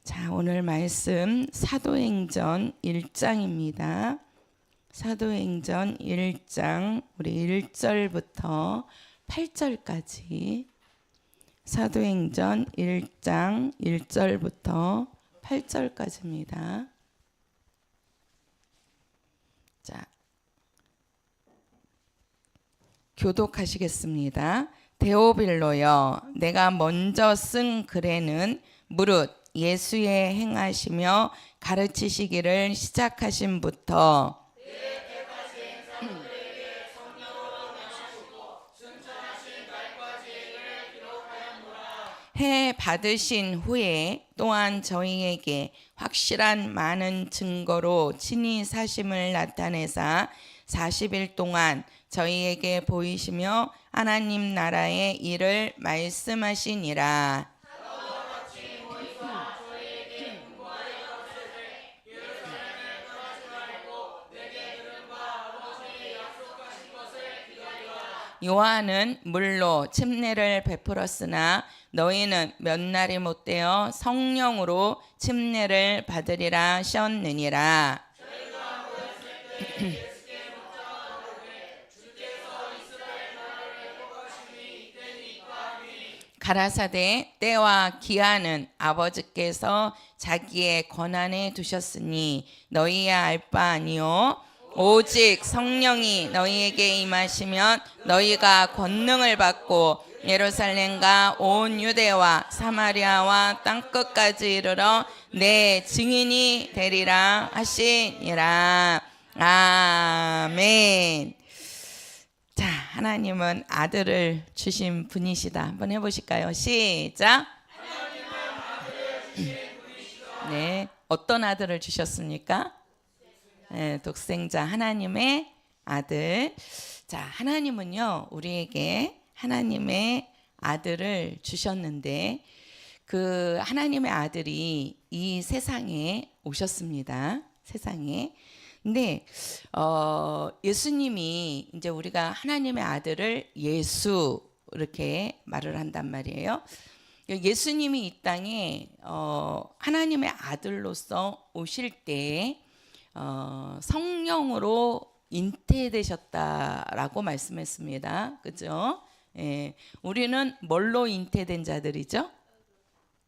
자, 오늘 말씀 사도행전 1장입니다. 사도행전 1장 우리 1절부터 8절까지 사도행전 1장 1절부터 8절까지입니다. 자, 교독하시겠습니다. 데오빌로여, 내가 먼저 쓴 글에는 무릇 예수의 행하시며 가르치시기를 시작하심부터 해 받으신 후에 또한 저희에게 확실한 많은 증거로 친히 사심을 나타내사 40일 동안 저희에게 보이시며 하나님 나라의 일을 말씀하시니라. 요한은 물로 침례를 베풀었으나 너희는 몇 날이 못되어 성령으로 침례를 받으리라 하셨느니라. 가라사대 때와 기한은 아버지께서 자기의 권한에 두셨으니 너희야 알 바 아니요 오직 성령이 너희에게 임하시면 너희가 권능을 받고 예루살렘과 온 유대와 사마리아와 땅끝까지 이르러 내 증인이 되리라 하시니라. 아멘. 자, 하나님은 아들을 주신 분이시다. 한번 해보실까요? 시작. 네, 어떤 아들을 주셨습니까? 네, 독생자 하나님의 아들. 자, 하나님은요 우리에게 하나님의 아들을 주셨는데 그 하나님의 아들이 이 세상에 오셨습니다. 세상에. 근데 예수님이 이제 우리가 하나님의 아들을 예수 이렇게 말을 한단 말이에요. 예수님이 이 땅에 하나님의 아들로서 오실 때 성령으로 잉태되셨다라고 말씀했습니다. 그죠? 예, 우리는 뭘로 잉태된 자들이죠?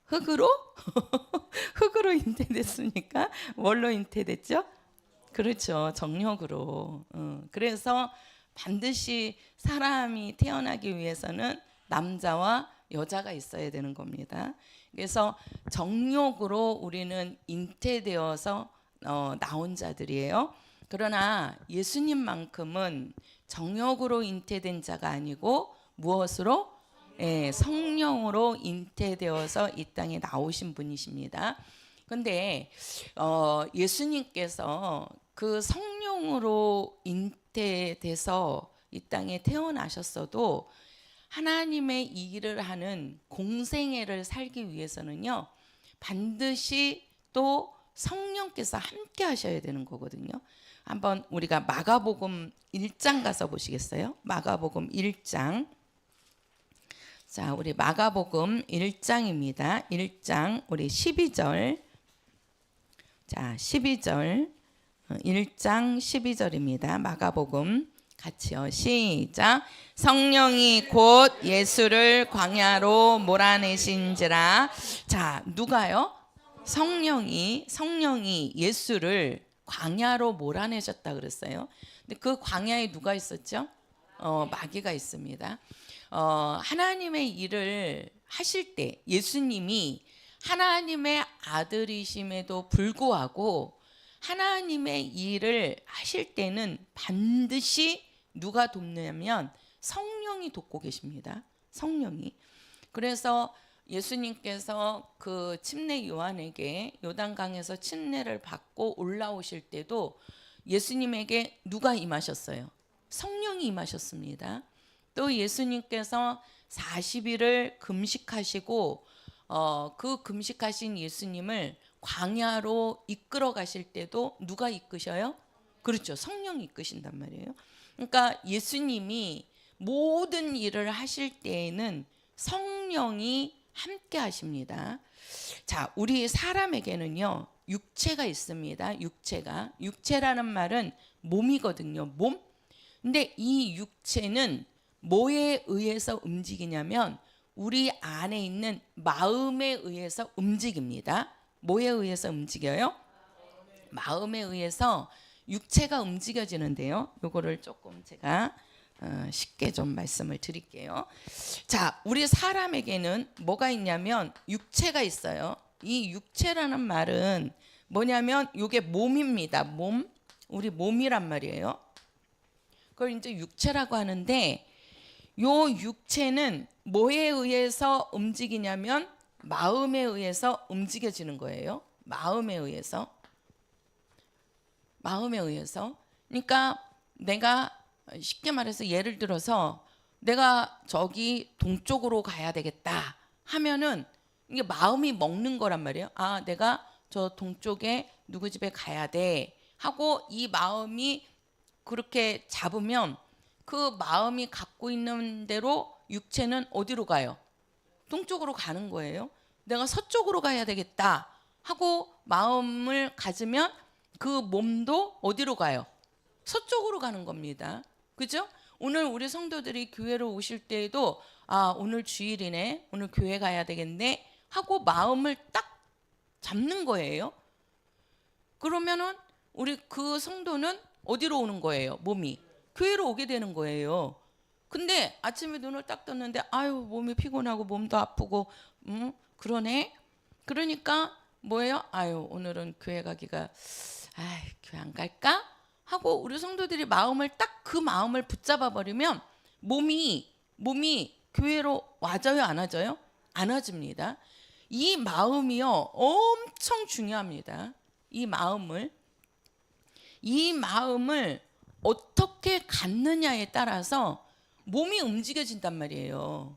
흙으로? 흙으로 잉태됐으니까 뭘로 잉태됐죠? 그렇죠. 정욕으로. 그래서 반드시 사람이 태어나기 위해서는 남자와 여자가 있어야 되는 겁니다. 그래서 정욕으로 우리는 잉태되어서 나온 자들이에요. 그러나 예수님만큼은 정욕으로 잉태된 자가 아니고 무엇으로? 성령으로 잉태되어서 이 땅에 나오신 분이십니다. 그런데 예수님께서 그 성령으로 잉태돼서 이 땅에 태어나셨어도 하나님의 일을 하는 공생애를 살기 위해서는요 반드시 또 성령께서 함께 하셔야 되는 거거든요. 한번 우리가 마가복음 1장 가서 보시겠어요? 마가복음 1장. 자, 우리 마가복음 1장입니다. 1장 우리 12절. 자, 12절. 1장 12절입니다. 마가복음 같이요. 시작. 성령이 곧 예수를 광야로 몰아내신지라. 자, 누가요? 성령이 예수를 광야로 몰아내셨다 그랬어요. 근데 그 광야에 누가 있었죠? 마귀가 있습니다. 하나님의 일을 하실 때 예수님이 하나님의 아들이심에도 불구하고 하나님의 일을 하실 때는 반드시 누가 돕냐면 성령이 돕고 계십니다. 성령이. 그래서 예수님께서 그 침례 요한에게 요단강에서 침례를 받고 올라오실 때도 예수님에게 누가 임하셨어요? 성령이 임하셨습니다. 또 예수님께서 40일을 금식하시고 그 금식하신 예수님을 광야로 이끌어 가실 때도 누가 이끄셔요? 그렇죠. 성령이 이끄신단 말이에요. 그러니까 예수님이 모든 일을 하실 때에는 성령이 함께 하십니다. 자, 우리 사람에게는요, 육체가 있습니다. 육체라는 말은 몸이거든요. 몸. 근데 이 육체는 뭐에 의해서 움직이냐면 우리 안에 있는 마음에 의해서 움직입니다. 뭐에 의해서 움직여요? 마음에 의해서 육체가 움직여지는데요. 요거를 조금 제가 쉽게 좀 말씀을 드릴게요. 자, 우리 사람에게는 뭐가 있냐면 육체가 있어요. 이 육체라는 말은 뭐냐면 요게 몸입니다. 몸. 우리 몸이란 말이에요. 그걸 이제 육체라고 하는데 요 육체는 뭐에 의해서 움직이냐면 마음에 의해서 움직여지는 거예요. 마음에 의해서. 그러니까 내가 쉽게 말해서 예를 들어서 내가 저기 동쪽으로 가야 되겠다 하면은 이게 마음이 먹는 거란 말이에요. 아, 내가 저 동쪽에 누구 집에 가야 돼 하고 이 마음이 그렇게 잡으면 그 마음이 갖고 있는 대로 육체는 어디로 가요? 동쪽으로 가는 거예요. 내가 서쪽으로 가야 되겠다 하고 마음을 가지면 그 몸도 어디로 가요? 서쪽으로 가는 겁니다. 그죠? 오늘 우리 성도들이 교회로 오실 때에도 아, 오늘 주일이네, 오늘 교회 가야 되겠네 하고 마음을 딱 잡는 거예요. 그러면은 우리 그 성도는 어디로 오는 거예요? 몸이 교회로 오게 되는 거예요. 근데 아침에 눈을 딱 떴는데 아유, 몸이 피곤하고 몸도 아프고 그러네. 그러니까 뭐예요? 아유, 오늘은 교회 가기가 교회 안 갈까? 하고 우리 성도들이 마음을 딱 그 마음을 붙잡아 버리면 몸이 교회로 와져요, 안 와져요? 안 와집니다. 이 마음이요, 엄청 중요합니다. 이 마음을 어떻게 갖느냐에 따라서 몸이 움직여진단 말이에요.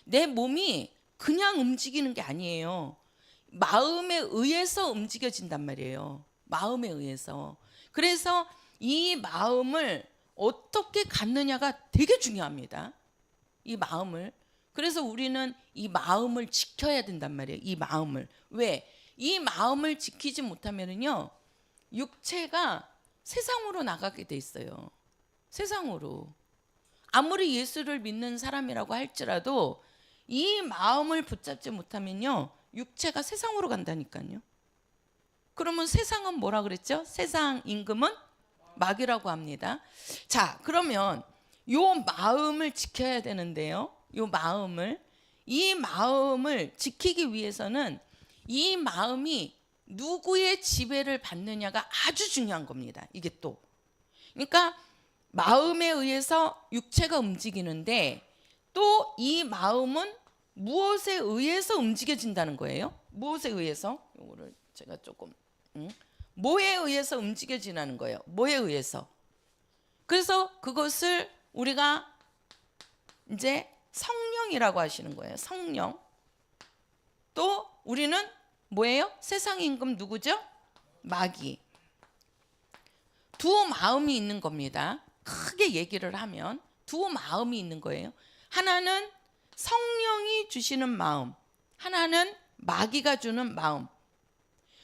내 몸이 그냥 움직이는 게 아니에요. 마음에 의해서 움직여진단 말이에요. 마음에 의해서. 그래서 이 마음을 어떻게 갖느냐가 되게 중요합니다. 이 마음을. 그래서 우리는 이 마음을 지켜야 된단 말이에요. 이 마음을. 왜? 이 마음을 지키지 못하면은요, 육체가 세상으로 나가게 돼 있어요. 세상으로. 아무리 예수를 믿는 사람이라고 할지라도 이 마음을 붙잡지 못하면요, 육체가 세상으로 간다니까요. 그러면 세상은 뭐라 그랬죠? 세상 임금은 마귀라고 합니다. 자, 그러면 요 마음을 지켜야 되는데요. 이 마음을 지키기 위해서는 이 마음이 누구의 지배를 받느냐가 아주 중요한 겁니다. 이게 또. 그러니까 마음에 의해서 육체가 움직이는데 또 이 마음은 무엇에 의해서 움직여진다는 거예요? 무엇에 의해서? 이거를 제가 조금 뭐에 의해서 움직여지는 거예요? 뭐에 의해서? 그래서 그것을 우리가 이제 성령이라고 하시는 거예요. 성령. 또 우리는 뭐예요? 세상 임금 누구죠? 마귀. 두 마음이 있는 겁니다. 크게 얘기를 하면 두 마음이 있는 거예요. 하나는 성령이 주시는 마음, 하나는 마귀가 주는 마음.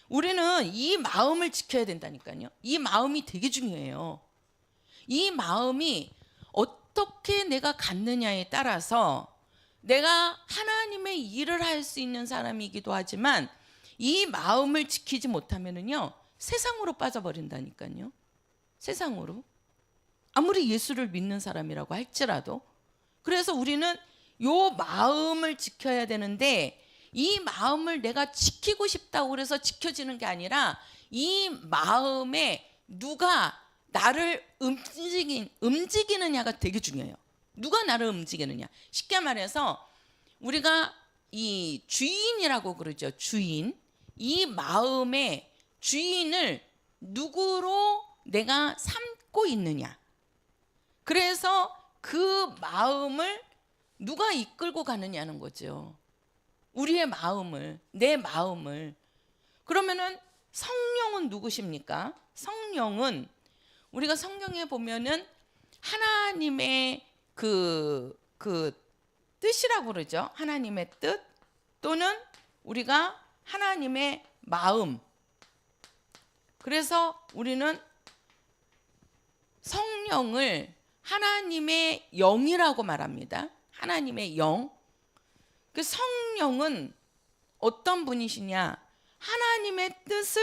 우리는 이 마음을 지켜야 된다니까요. 이 마음이 되게 중요해요. 이 마음이 어떻게 내가 갖느냐에 따라서 내가 하나님의 일을 할 수 있는 사람이기도 하지만 이 마음을 지키지 못하면은요, 세상으로 빠져버린다니까요. 세상으로. 아무리 예수를 믿는 사람이라고 할지라도. 그래서 우리는 요 마음을 지켜야 되는데 이 마음을 내가 지키고 싶다고 그래서 지켜지는 게 아니라 이 마음에 누가 나를 움직이느냐가 되게 중요해요. 누가 나를 움직이느냐. 쉽게 말해서 우리가 이 주인이라고 그러죠. 주인. 이 마음의 주인을 누구로 내가 삼고 있느냐. 그래서 그 마음을 누가 이끌고 가느냐는 거죠. 우리의 마음을, 내 마음을. 그러면은 성령은 누구십니까? 성령은 우리가 성경에 보면은 하나님의 그 뜻이라고 그러죠. 하나님의 뜻 또는 우리가 하나님의 마음. 그래서 우리는 성령을 하나님의 영이라고 말합니다. 하나님의 영. 그 성령은 어떤 분이시냐? 하나님의 뜻을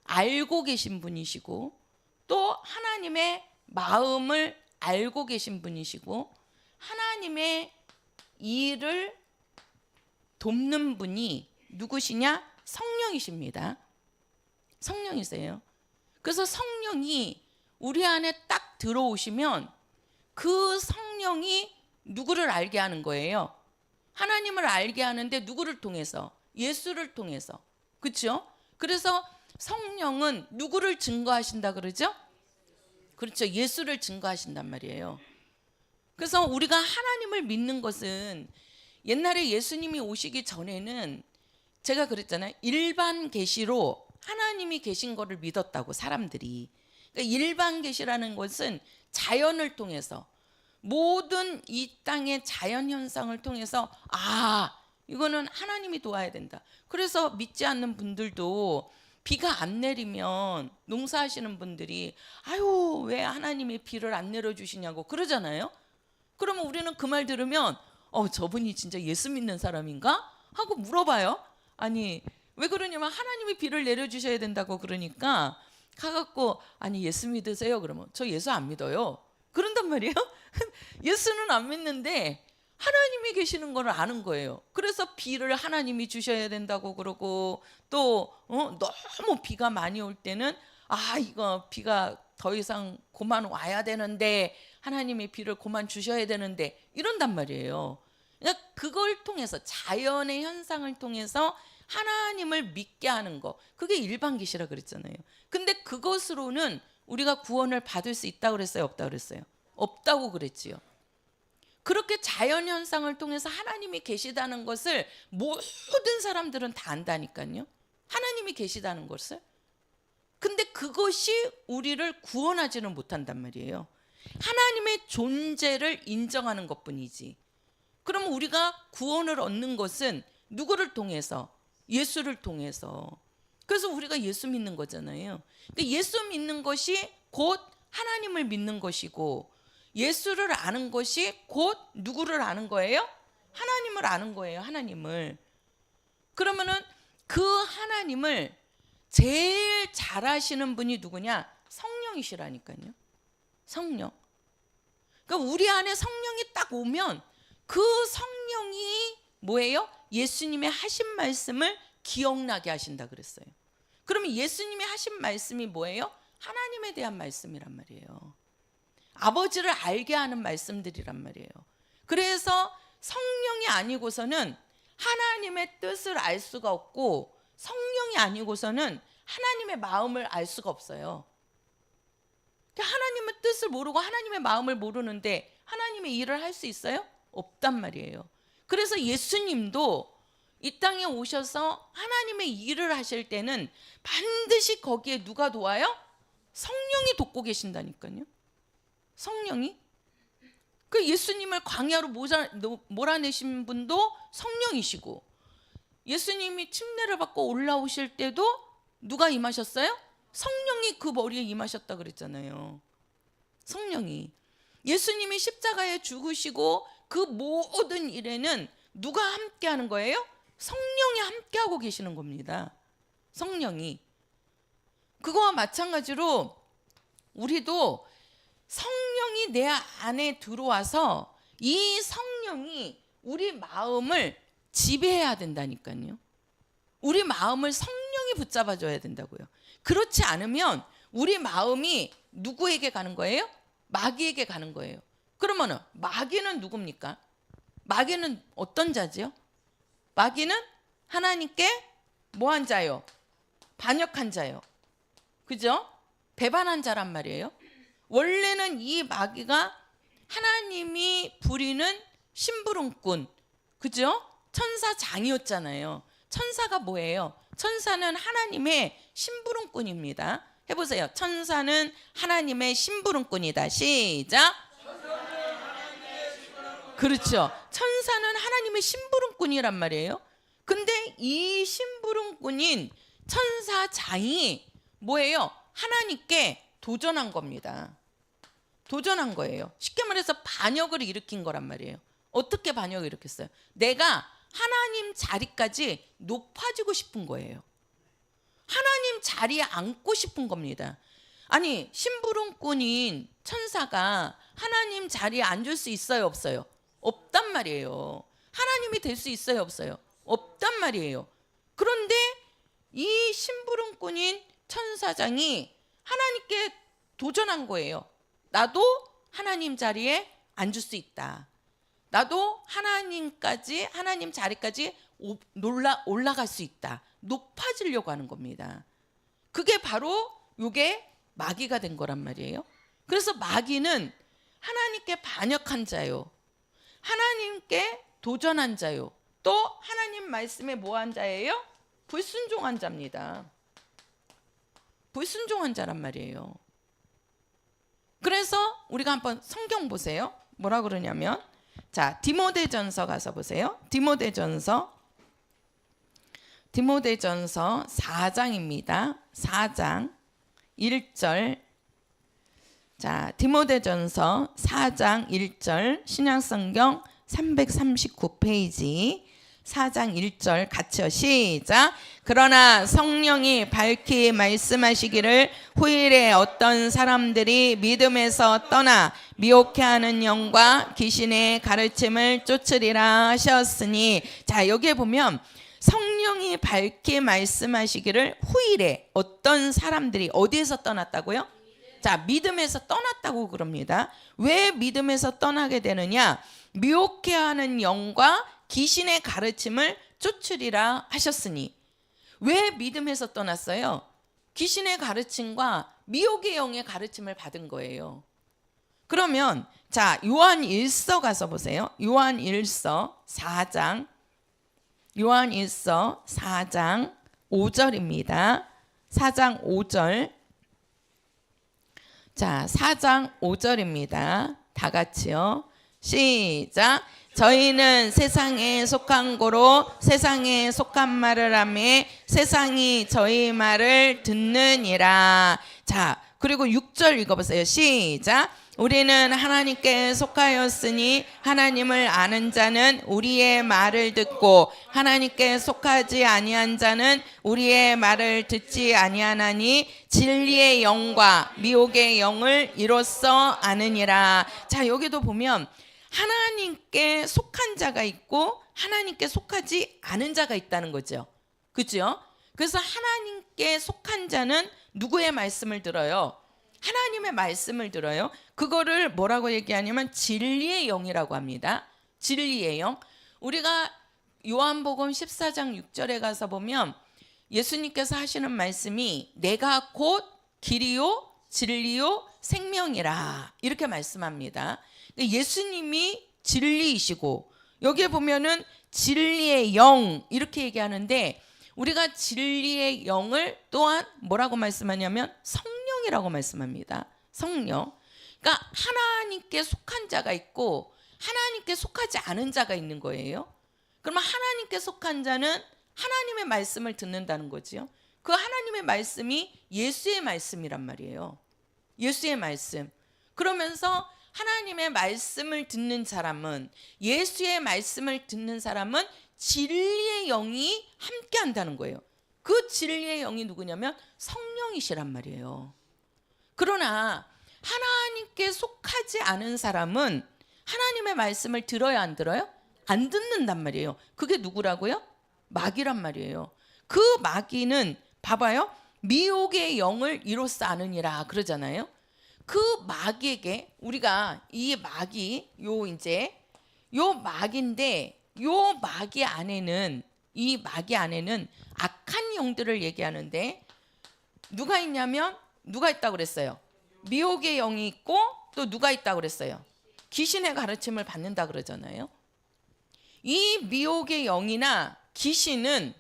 알고 계신 분이시고 또 하나님의 마음을 알고 계신 분이시고 하나님의 일을 돕는 분이 누구시냐? 성령이십니다. 성령이세요. 그래서 성령이 우리 안에 딱 들어오시면 그 성령이 누구를 알게 하는 거예요? 하나님을 알게 하는데 누구를 통해서? 예수를 통해서. 그렇죠? 그래서 성령은 누구를 증거하신다 그러죠? 그렇죠. 예수를 증거하신단 말이에요. 그래서 우리가 하나님을 믿는 것은 옛날에 예수님이 오시기 전에는 제가 그랬잖아요. 일반 계시로 하나님이 계신 거를 믿었다고 사람들이. 그러니까 일반 계시라는 것은 자연을 통해서 모든 이 땅의 자연 현상을 통해서 이거는 하나님이 도와야 된다. 그래서 믿지 않는 분들도 비가 안 내리면 농사하시는 분들이 아유 왜 하나님이 비를 안 내려주시냐고 그러잖아요. 그러면 우리는 그 말 들으면 저분이 진짜 예수 믿는 사람인가? 하고 물어봐요. 아니 왜 그러냐면 하나님이 비를 내려주셔야 된다고 그러니까 가갖고 아니 예수 믿으세요? 그러면 저 예수 안 믿어요. 그런단 말이에요. 예수는 안 믿는데 하나님이 계시는 걸 아는 거예요. 그래서 비를 하나님이 주셔야 된다고 그러고 또 너무 비가 많이 올 때는 이거 비가 더 이상 그만 와야 되는데 하나님이 비를 그만 주셔야 되는데 이런단 말이에요. 그러니까 그걸 통해서 자연의 현상을 통해서 하나님을 믿게 하는 거 그게 일반 계시라 그랬잖아요. 근데 그것으로는 우리가 구원을 받을 수 있다고 그랬어요? 없다고 그랬어요? 없다고 그랬지요. 그렇게 자연 현상을 통해서 하나님이 계시다는 것을 모든 사람들은 다 안다니까요. 하나님이 계시다는 것을. 근데 그것이 우리를 구원하지는 못한단 말이에요. 하나님의 존재를 인정하는 것뿐이지. 그러면 우리가 구원을 얻는 것은 누구를 통해서? 예수를 통해서. 그래서 우리가 예수 믿는 거잖아요. 그러니까 예수 믿는 것이 곧 하나님을 믿는 것이고 예수를 아는 것이 곧 누구를 아는 거예요? 하나님을 아는 거예요. 하나님을. 그러면은 그 하나님을 제일 잘 아시는 분이 누구냐? 성령이시라니까요. 성령. 그러니까 우리 안에 성령이 딱 오면 그 성령이 뭐예요? 예수님의 하신 말씀을 기억나게 하신다 그랬어요. 그러면 예수님이 하신 말씀이 뭐예요? 하나님에 대한 말씀이란 말이에요. 아버지를 알게 하는 말씀들이란 말이에요. 그래서 성령이 아니고서는 하나님의 뜻을 알 수가 없고 성령이 아니고서는 하나님의 마음을 알 수가 없어요. 하나님의 뜻을 모르고 하나님의 마음을 모르는데 하나님의 일을 할 수 있어요? 없단 말이에요. 그래서 예수님도 이 땅에 오셔서 하나님의 일을 하실 때는 반드시 거기에 누가 도와요? 성령이 돕고 계신다니까요. 성령이. 그 예수님을 광야로 몰아내신 분도 성령이시고 예수님이 침례를 받고 올라오실 때도 누가 임하셨어요? 성령이 그 머리에 임하셨다 그랬잖아요. 성령이. 예수님이 십자가에 죽으시고 그 모든 일에는 누가 함께 하는 거예요? 성령이 함께 하고 계시는 겁니다. 성령이. 그거와 마찬가지로 우리도 성령이 내 안에 들어와서 이 성령이 우리 마음을 지배해야 된다니까요. 우리 마음을 성령이 붙잡아줘야 된다고요. 그렇지 않으면 우리 마음이 누구에게 가는 거예요? 마귀에게 가는 거예요. 그러면은 마귀는 누굽니까? 마귀는 어떤 자지요? 마귀는 하나님께 뭐한 자요? 반역한 자요. 그죠? 배반한 자란 말이에요. 원래는 이 마귀가 하나님이 부리는 심부름꾼, 그죠? 천사장이었잖아요. 천사가 뭐예요? 천사는 하나님의 심부름꾼입니다. 해보세요. 천사는 하나님의 심부름꾼이다. 시작. 그렇죠. 천사는 하나님의 심부름꾼이란 말이에요. 근데 이 심부름꾼인 천사장이 뭐예요? 하나님께 도전한 겁니다. 도전한 거예요. 쉽게 말해서 반역을 일으킨 거란 말이에요. 어떻게 반역을 일으켰어요? 내가 하나님 자리까지 높아지고 싶은 거예요. 하나님 자리에 앉고 싶은 겁니다. 아니, 심부름꾼인 천사가 하나님 자리에 앉을 수 있어요, 없어요? 없단 말이에요. 하나님이 될 수 있어요, 없어요? 없단 말이에요. 그런데 이 심부름꾼인 천사장이 하나님께 도전한 거예요. 나도 하나님 자리에 앉을 수 있다. 나도 하나님 자리까지 올라갈 수 있다. 높아지려고 하는 겁니다. 그게 바로 요게 마귀가 된 거란 말이에요. 그래서 마귀는 하나님께 반역한 자요, 하나님께 도전한 자요, 또 하나님 말씀에 뭐한 자예요? 불순종한 자입니다. 불순종한 자란 말이에요. 그래서 우리가 한번 성경 보세요. 뭐라 그러냐면, 자, 디모데전서 가서 보세요. 디모데전서 4장입니다. 4장 1절. 자, 디모데전서 4장 1절, 신약성경 339페이지 4장 1절 같이요. 시작. 그러나 성령이 밝히 말씀하시기를 후일에 어떤 사람들이 믿음에서 떠나 미혹해하는 영과 귀신의 가르침을 쫓으리라 하셨으니, 자, 여기에 보면 성령이 밝히 말씀하시기를 후일에 어떤 사람들이 어디에서 떠났다고요? 자, 믿음에서 떠났다고 그럽니다. 왜 믿음에서 떠나게 되느냐? 미혹해하는 영과 귀신의 가르침을 쫓으리라 하셨으니. 왜 믿음에서 떠났어요? 귀신의 가르침과 미혹의 영의 가르침을 받은 거예요. 그러면 자, 요한일서 가서 보세요. 요한일서 4장 5절입니다. 4장 5절. 자, 4장 5절입니다. 다 같이요. 시작. 저희는 세상에 속한 고로 세상에 속한 말을 하며 세상이 저희 말을 듣느니라. 자, 그리고 6절 읽어보세요. 시작. 우리는 하나님께 속하였으니 하나님을 아는 자는 우리의 말을 듣고 하나님께 속하지 아니한 자는 우리의 말을 듣지 아니하나니 진리의 영과 미혹의 영을 이로써 아느니라. 자, 여기도 보면 하나님께 속한 자가 있고 하나님께 속하지 않은 자가 있다는 거죠. 그렇죠? 그래서 하나님께 속한 자는 누구의 말씀을 들어요? 하나님의 말씀을 들어요. 그거를 뭐라고 얘기하냐면 진리의 영이라고 합니다. 진리의 영. 우리가 요한복음 14장 6절에 가서 보면 예수님께서 하시는 말씀이 내가 곧 길이요 진리요 생명이라 이렇게 말씀합니다. 예수님이 진리이시고 여기에 보면은 진리의 영 이렇게 얘기하는데, 우리가 진리의 영을 또한 뭐라고 말씀하냐면 성령이라고 말씀합니다. 성령. 그러니까 하나님께 속한 자가 있고 하나님께 속하지 않은 자가 있는 거예요. 그러면 하나님께 속한 자는 하나님의 말씀을 듣는다는 거지요. 그 하나님의 말씀이 예수의 말씀이란 말이에요. 예수의 말씀. 그러면서 하나님의 말씀을 듣는 사람은, 예수의 말씀을 듣는 사람은 진리의 영이 함께 한다는 거예요. 그 진리의 영이 누구냐면 성령이시란 말이에요. 그러나 하나님께 속하지 않은 사람은 하나님의 말씀을 들어야 안 들어요? 안 듣는단 말이에요. 그게 누구라고요? 마귀란 말이에요. 그 마귀는 봐봐요. 미혹의 영을 이로써 아느니라 그러잖아요. 그 마귀에게 우리가 이 마귀 요 마귀인데 요 마귀 안에는 악한 영들을 얘기하는데 누가 있냐면 누가 있다고 그랬어요? 미혹의 영이 있고 또 누가 있다고 그랬어요? 귀신의 가르침을 받는다 그러잖아요. 이 미혹의 영이나 귀신은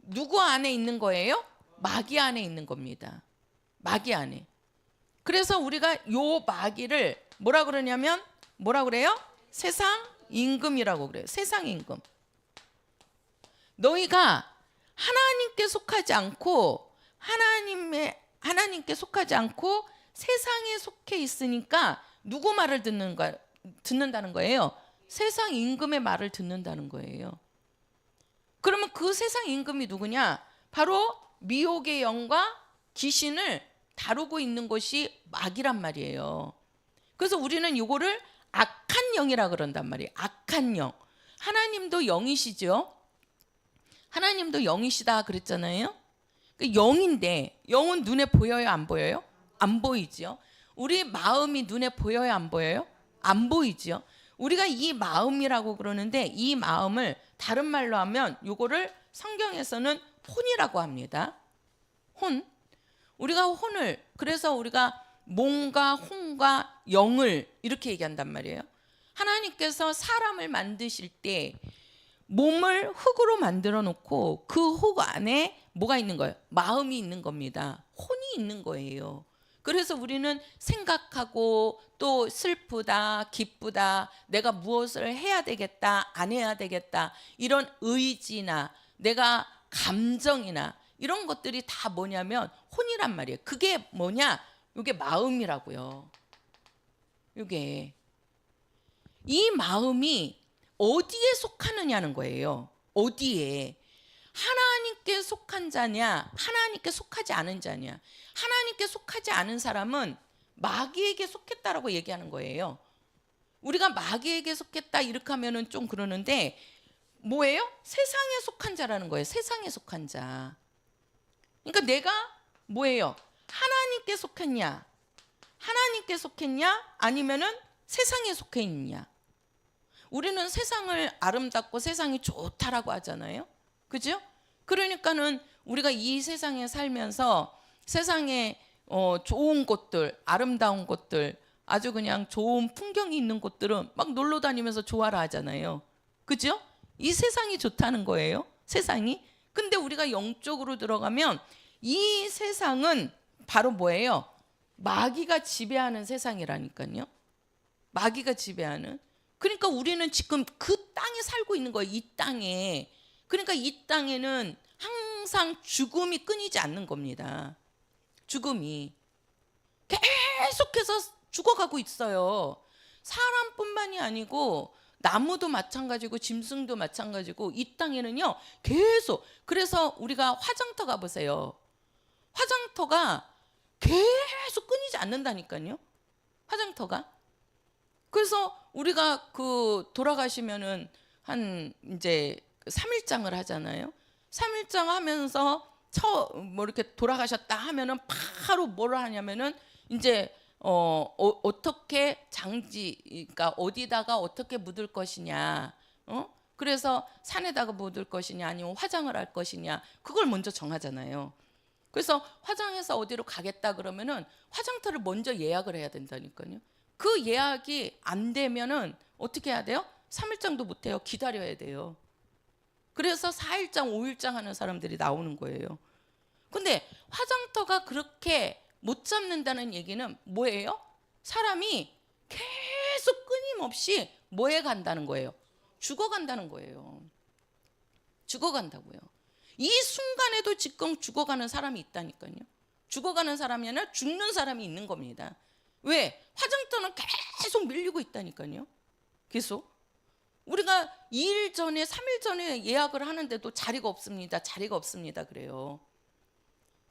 누구 안에 있는 거예요? 마귀 안에 있는 겁니다. 마귀 안에. 그래서 우리가 요 마귀를 뭐라 그러냐면 뭐라 그래요? 세상 임금이라고 그래요. 세상 임금. 너희가 하나님께 속하지 않고 하나님께 속하지 않고 세상에 속해 있으니까 누구 말을 듣는다는 거예요? 세상 임금의 말을 듣는다는 거예요. 그러면 그 세상 임금이 누구냐? 바로 미혹의 영과 귀신을 다루고 있는 것이 마귀란 말이에요. 그래서 우리는 이거를 악한 영이라 그런단 말이에요. 악한 영. 하나님도 영이시죠. 하나님도 영이시다 그랬잖아요. 영인데 영은 눈에 보여요, 안 보여요? 안 보이죠. 우리 마음이 눈에 보여요, 안 보여요? 안 보이죠. 우리가 이 마음이라고 그러는데 이 마음을 다른 말로 하면 요거를 성경에서는 혼이라고 합니다. 혼. 우리가 혼을, 그래서 우리가 몸과 혼과 영을 이렇게 얘기한단 말이에요. 하나님께서 사람을 만드실 때 몸을 흙으로 만들어 놓고 그 흙 안에 뭐가 있는 거예요? 마음이 있는 겁니다. 혼이 있는 거예요. 그래서 우리는 생각하고 또 슬프다, 기쁘다, 내가 무엇을 해야 되겠다, 안 해야 되겠다, 이런 의지나 내가 감정이나 이런 것들이 다 뭐냐면 혼이란 말이에요. 그게 뭐냐? 이게 마음이라고요. 이게 이 마음이 어디에 속하느냐는 거예요. 어디에? 하나님께 속한 자냐, 하나님께 속하지 않은 자냐. 하나님께 속하지 않은 사람은 마귀에게 속했다라고 얘기하는 거예요. 우리가 마귀에게 속했다 이렇게 하면은 좀 그러는데 뭐예요? 세상에 속한 자라는 거예요. 세상에 속한 자. 그러니까 내가 뭐예요? 하나님께 속했냐? 하나님께 속했냐? 아니면은 세상에 속해 있냐? 우리는 세상을 아름답고 세상이 좋다라고 하잖아요. 그죠? 그러니까는 우리가 이 세상에 살면서 세상에 좋은 곳들, 아름다운 곳들, 아주 그냥 좋은 풍경이 있는 곳들은 막 놀러 다니면서 좋아라 하잖아요. 그죠? 이 세상이 좋다는 거예요. 세상이. 근데 우리가 영적으로 들어가면 이 세상은 바로 뭐예요? 마귀가 지배하는 세상이라니까요. 마귀가 지배하는. 그러니까 우리는 지금 그 땅에 살고 있는 거예요. 이 땅에. 그러니까 이 땅에는 항상 죽음이 끊이지 않는 겁니다. 죽음이 계속해서 죽어가고 있어요. 사람뿐만이 아니고 나무도 마찬가지고 짐승도 마찬가지고 이 땅에는요 계속. 그래서 우리가 화장터 가보세요. 화장터가 계속 끊이지 않는다니까요. 화장터가. 그래서 우리가 그 돌아가시면은 한 이제 3일장을 하잖아요. 3일장 하면서 뭐 이렇게 돌아가셨다 하면은 바로 뭐를 하냐면은 이제 어떻게 그러니까 어디다가 어떻게 묻을 것이냐, 그래서 산에다가 묻을 것이냐 아니면 화장을 할 것이냐 그걸 먼저 정하잖아요. 그래서 화장해서 어디로 가겠다 그러면은 화장터를 먼저 예약을 해야 된다니까요. 그 예약이 안 되면은 어떻게 해야 돼요? 3일장도 못 해요. 기다려야 돼요. 그래서 4일장, 5일장 하는 사람들이 나오는 거예요. 근데 화장터가 그렇게 못 잡는다는 얘기는 뭐예요? 사람이 계속 끊임없이 뭐에 간다는 거예요? 죽어간다는 거예요. 죽어간다고요. 이 순간에도 지금 죽어가는 사람이 있다니까요. 죽어가는 사람이 아니라 죽는 사람이 있는 겁니다. 왜? 화장터는 계속 밀리고 있다니까요. 계속. 우리가 2일 전에 3일 전에 예약을 하는데도 자리가 없습니다. 자리가 없습니다. 그래요.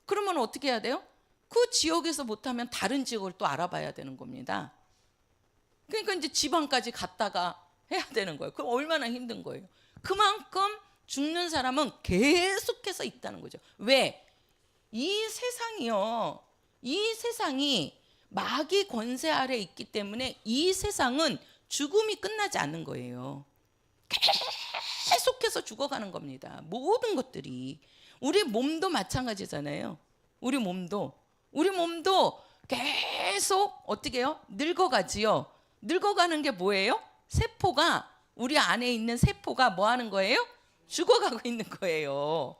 그러면 어떻게 해야 돼요? 그 지역에서 못하면 다른 지역을 또 알아봐야 되는 겁니다. 그러니까 이제 지방까지 갔다가 해야 되는 거예요. 그럼 얼마나 힘든 거예요. 그만큼 죽는 사람은 계속해서 있다는 거죠. 왜? 이 세상이요. 이 세상이 마귀 권세 아래 있기 때문에 이 세상은 죽음이 끝나지 않는 거예요. 계속해서 죽어가는 겁니다. 모든 것들이. 우리 몸도 마찬가지잖아요. 우리 몸도 계속 어떻게 해요? 늙어가지요. 늙어가는 게 뭐예요? 세포가, 우리 안에 있는 세포가 뭐 하는 거예요? 죽어가고 있는 거예요.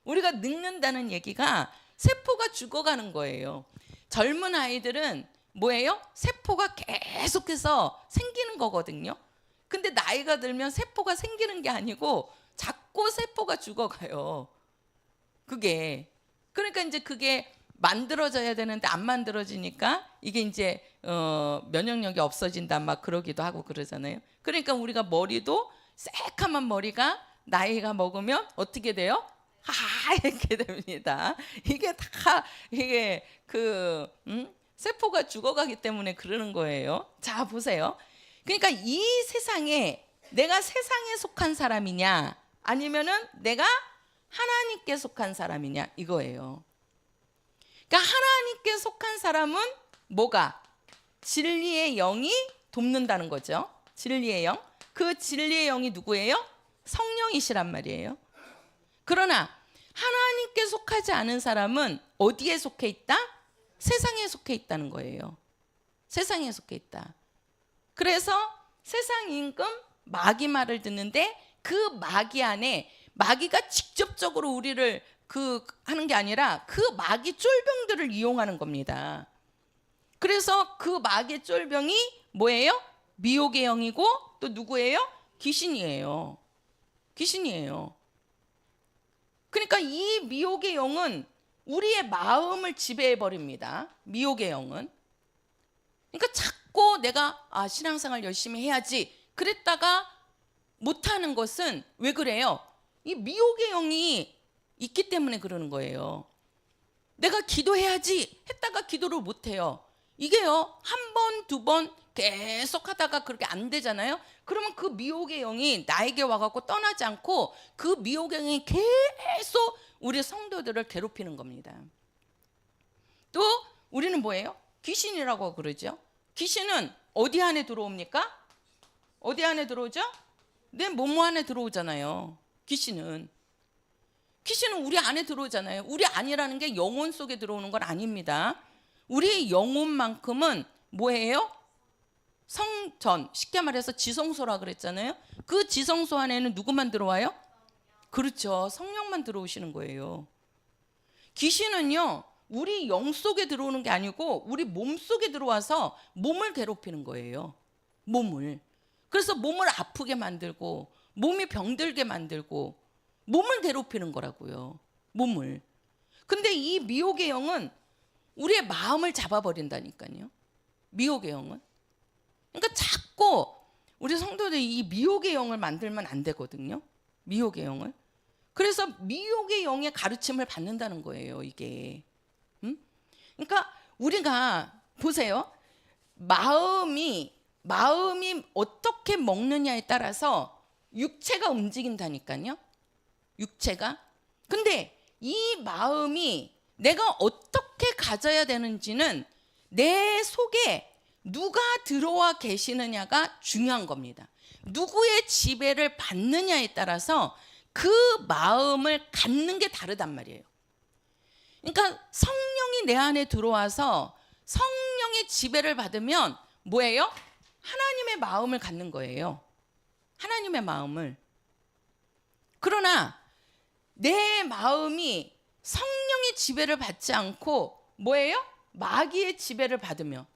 우리가 늙는다는 얘기가 세포가 죽어가는 거예요. 젊은 아이들은 뭐예요? 세포가 계속해서 생기는 거거든요. 근데 나이가 들면 세포가 생기는 게 아니고 자꾸 세포가 죽어가요. 그게. 그러니까 이제 그게 만들어져야 되는데 안 만들어지니까 이게 이제 면역력이 없어진다 막 그러기도 하고 그러잖아요. 그러니까 우리가 머리도 새카만 머리가 나이가 먹으면 어떻게 돼요? 하얗게 됩니다. 이게 다 이게 세포가 죽어가기 때문에 그러는 거예요. 자, 보세요. 그러니까 이 세상에 내가 세상에 속한 사람이냐 아니면은 내가 하나님께 속한 사람이냐 이거예요. 그러니까 하나님께 속한 사람은 뭐가? 진리의 영이 돕는다는 거죠. 진리의 영. 그 진리의 영이 누구예요? 성령이시란 말이에요. 그러나 하나님께 속하지 않은 사람은 어디에 속해 있다? 세상에 속해 있다는 거예요. 세상에 속해 있다. 그래서 세상 임금 마귀 말을 듣는데 그 마귀 안에 마귀가 직접적으로 우리를 하는 게 아니라 그 마귀 쫄병들을 이용하는 겁니다. 그래서 그 마귀 쫄병이 뭐예요? 미혹의 영이고 또 누구예요? 귀신이에요. 귀신이에요. 그러니까 이 미혹의 영은 우리의 마음을 지배해 버립니다. 미혹의 영은. 그러니까 자꾸 내가 신앙생활 열심히 해야지 그랬다가 못하는 것은 왜 그래요? 이 미혹의 영이 있기 때문에 그러는 거예요. 내가 기도해야지 했다가 기도를 못해요. 이게요, 한 번, 두 번 계속 하다가 그렇게 안 되잖아요. 그러면 그 미혹의 영이 나에게 와갖고 떠나지 않고 그 미혹의 영이 계속 우리 성도들을 괴롭히는 겁니다. 또 우리는 뭐예요? 귀신이라고 그러죠. 귀신은 어디 안에 들어옵니까? 어디 안에 들어오죠? 내 몸 안에 들어오잖아요. 귀신은 우리 안에 들어오잖아요. 우리 안이라는 게 영혼 속에 들어오는 건 아닙니다. 우리 영혼만큼은 뭐예요? 성전, 쉽게 말해서 지성소라 그랬잖아요. 그 지성소 안에는 누구만 들어와요? 그렇죠. 성령만 들어오시는 거예요. 귀신은요, 우리 영 속에 들어오는 게 아니고 우리 몸 속에 들어와서 몸을 괴롭히는 거예요. 몸을. 그래서 몸을 아프게 만들고 몸이 병들게 만들고 몸을 괴롭히는 거라고요. 몸을. 근데 이 미혹의 영은 우리의 마음을 잡아버린다니까요. 미혹의 영은. 그러니까 자꾸 우리 성도들이 이 미혹의 영을 만들면 안 되거든요. 미혹의 영을. 그래서 미혹의 영의 가르침을 받는다는 거예요, 이게. 그러니까 우리가 보세요. 마음이 어떻게 먹느냐에 따라서 육체가 움직인다니까요. 육체가. 근데 이 마음이 내가 어떻게 가져야 되는지는 내 속에 누가 들어와 계시느냐가 중요한 겁니다. 누구의 지배를 받느냐에 따라서 그 마음을 갖는 게 다르단 말이에요. 그러니까 성령이 내 안에 들어와서 성령의 지배를 받으면 뭐예요? 하나님의 마음을 갖는 거예요. 하나님의 마음을. 그러나 내 마음이 성령의 지배를 받지 않고 뭐예요? 마귀의 지배를 받으며.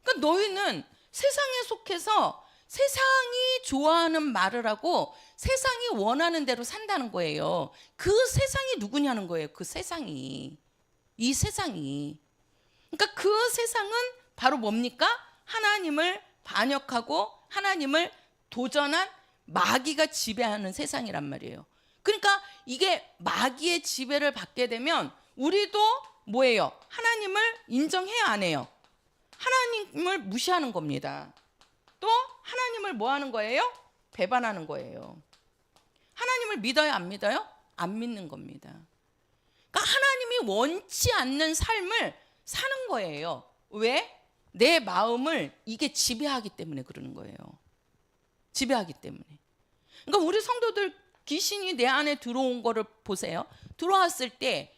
그러니까 너희는 세상에 속해서 세상이 좋아하는 말을 하고 세상이 원하는 대로 산다는 거예요. 그 세상이 누구냐는 거예요. 그 세상이. 이 세상이. 그러니까 그 세상은 바로 뭡니까? 하나님을 반역하고 하나님을 도전한 마귀가 지배하는 세상이란 말이에요. 그러니까 이게 마귀의 지배를 받게 되면 우리도 뭐예요? 하나님을 인정해야 안 해요? 하나님을 무시하는 겁니다. 또 하나님을 뭐 하는 거예요? 배반하는 거예요. 하나님을 믿어요? 안 믿어요? 안 믿는 겁니다. 그러니까 하나님이 원치 않는 삶을 사는 거예요. 왜? 내 마음을 이게 지배하기 때문에 그러는 거예요. 지배하기 때문에. 그러니까 우리 성도들 귀신이 내 안에 들어온 거를 보세요. 들어왔을 때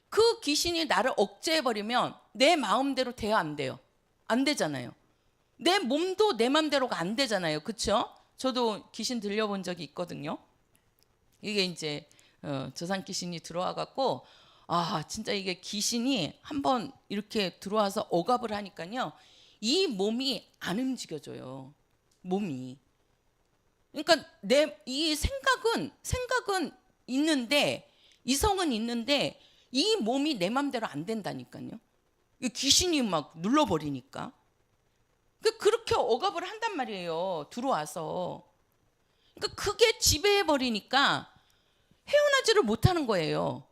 그 귀신이 나를 억제해버리면 내 마음대로 돼요? 안 돼요? 안 되잖아요. 내 몸도 내 마음대로가 안 되잖아요. 그렇죠? 저도 귀신 들려본 적이 있거든요. 이게 이제 저산 귀신이 들어와 갖고 진짜 이게 귀신이 한번 이렇게 들어와서 억압을 하니까요. 이 몸이 안 움직여져요. 몸이. 그러니까 내 이 생각은 있는데, 이성은 있는데 이 몸이 내 맘대로 안 된다니까요. 이 귀신이 막 눌러버리니까. 그렇게 억압을 한단 말이에요. 들어와서. 그러니까 그게 지배해 버리니까 헤어나지를 못하는 거예요.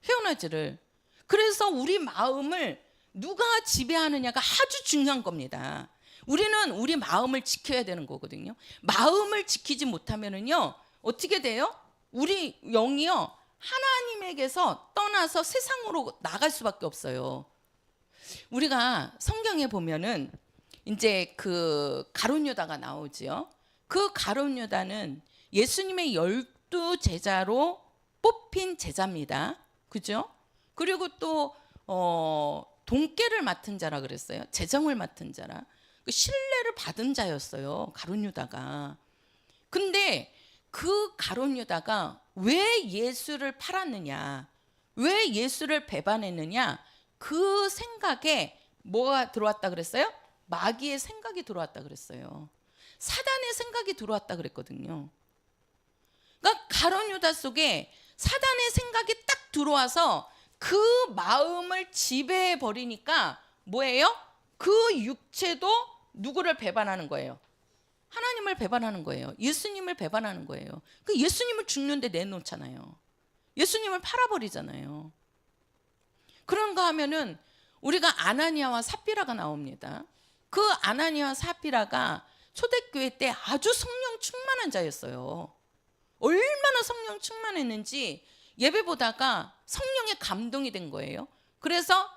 헤어나지를. 그래서 우리 마음을 누가 지배하느냐가 아주 중요한 겁니다. 우리는 우리 마음을 지켜야 되는 거거든요. 마음을 지키지 못하면은요, 어떻게 돼요? 우리 영이요, 하나님에게서 떠나서 세상으로 나갈 수밖에 없어요. 우리가 성경에 보면은 이제 그 가룟 유다가 나오지요. 그 가룟 유다는 예수님의 12제자로 뽑힌 제자입니다. 그죠? 그리고 또 돈깨를 맡은 자라 그랬어요. 재정을 맡은 자라. 그 신뢰를 받은 자였어요. 가룟 유다가. 근데 그 가룟 유다가 왜 예수를 팔았느냐, 왜 예수를 배반했느냐, 그 생각에 뭐가 들어왔다 그랬어요? 마귀의 생각이 들어왔다 그랬어요. 사단의 생각이 들어왔다 그랬거든요. 그러니까 가룟 유다 속에 사단의 생각이 딱 들어와서 그 마음을 지배해 버리니까 뭐예요? 그 육체도 누구를 배반하는 거예요? 하나님을 배반하는 거예요. 예수님을 배반하는 거예요. 그 예수님을 죽는데 내놓잖아요. 예수님을 팔아버리잖아요. 그런가 하면은 우리가 아나니아와 삽비라가 나옵니다. 그 아나니아와 삽비라가 초대교회 때 아주 성령 충만한 자였어요. 얼마나 성령 충만했는지 예배 보다가 성령의 감동이 된 거예요. 그래서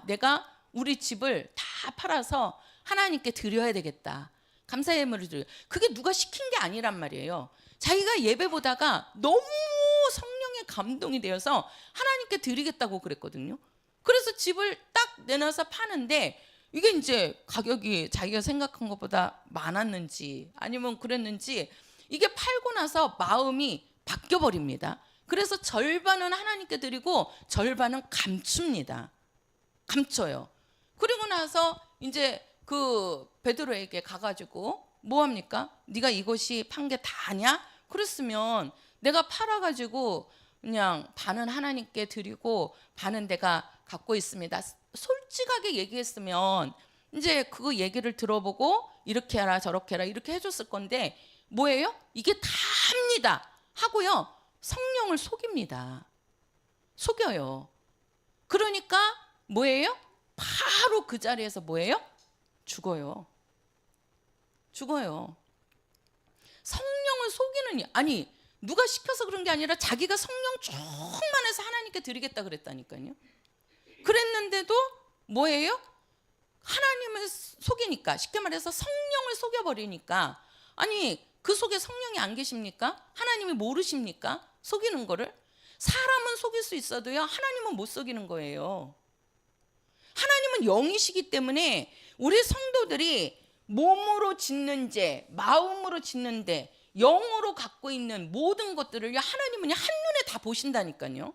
내가 우리 집을 다 팔아서 하나님께 드려야 되겠다. 감사 예물을 드려. 그게 누가 시킨 게 아니란 말이에요. 자기가 예배 보다가 너무 성령의 감동이 되어서 하나님께 드리겠다고 그랬거든요. 그래서 집을 딱 내놔서 파는데 이게 이제 가격이 자기가 생각한 것보다 많았는지 아니면 그랬는지 이게 팔고 나서 마음이 바뀌어 버립니다. 그래서 절반은 하나님께 드리고 절반은 감춥니다. 감춰요. 그리고 나서 이제 그 베드로에게 가가지고 뭐 합니까? 네가 이것이 판 게 다냐? 그랬으면 내가 팔아가지고 그냥 반은 하나님께 드리고 반은 내가 갖고 있습니다. 솔직하게 얘기했으면 이제 그거 얘기를 들어보고 이렇게 해라 저렇게 해라 이렇게 해줬을 건데 뭐예요? 이게 다 합니다 하고요, 성령을 속입니다. 속여요. 그러니까 뭐예요? 바로 그 자리에서 뭐예요? 죽어요. 성령을 속이는, 아니 누가 시켜서 그런 게 아니라 자기가 성령 충만해서 하나님께 드리겠다 그랬다니까요. 그랬는데도 뭐예요? 하나님을 속이니까, 쉽게 말해서 성령을 속여버리니까, 아니 그 속에 성령이 안 계십니까? 하나님이 모르십니까? 속이는 거를. 사람은 속일 수 있어도요, 하나님은 못 속이는 거예요. 하나님은 영이시기 때문에 우리 성도들이 몸으로 짓는 죄, 마음으로 짓는 죄, 영으로 갖고 있는 모든 것들을 하나님은 한눈에 다 보신다니까요.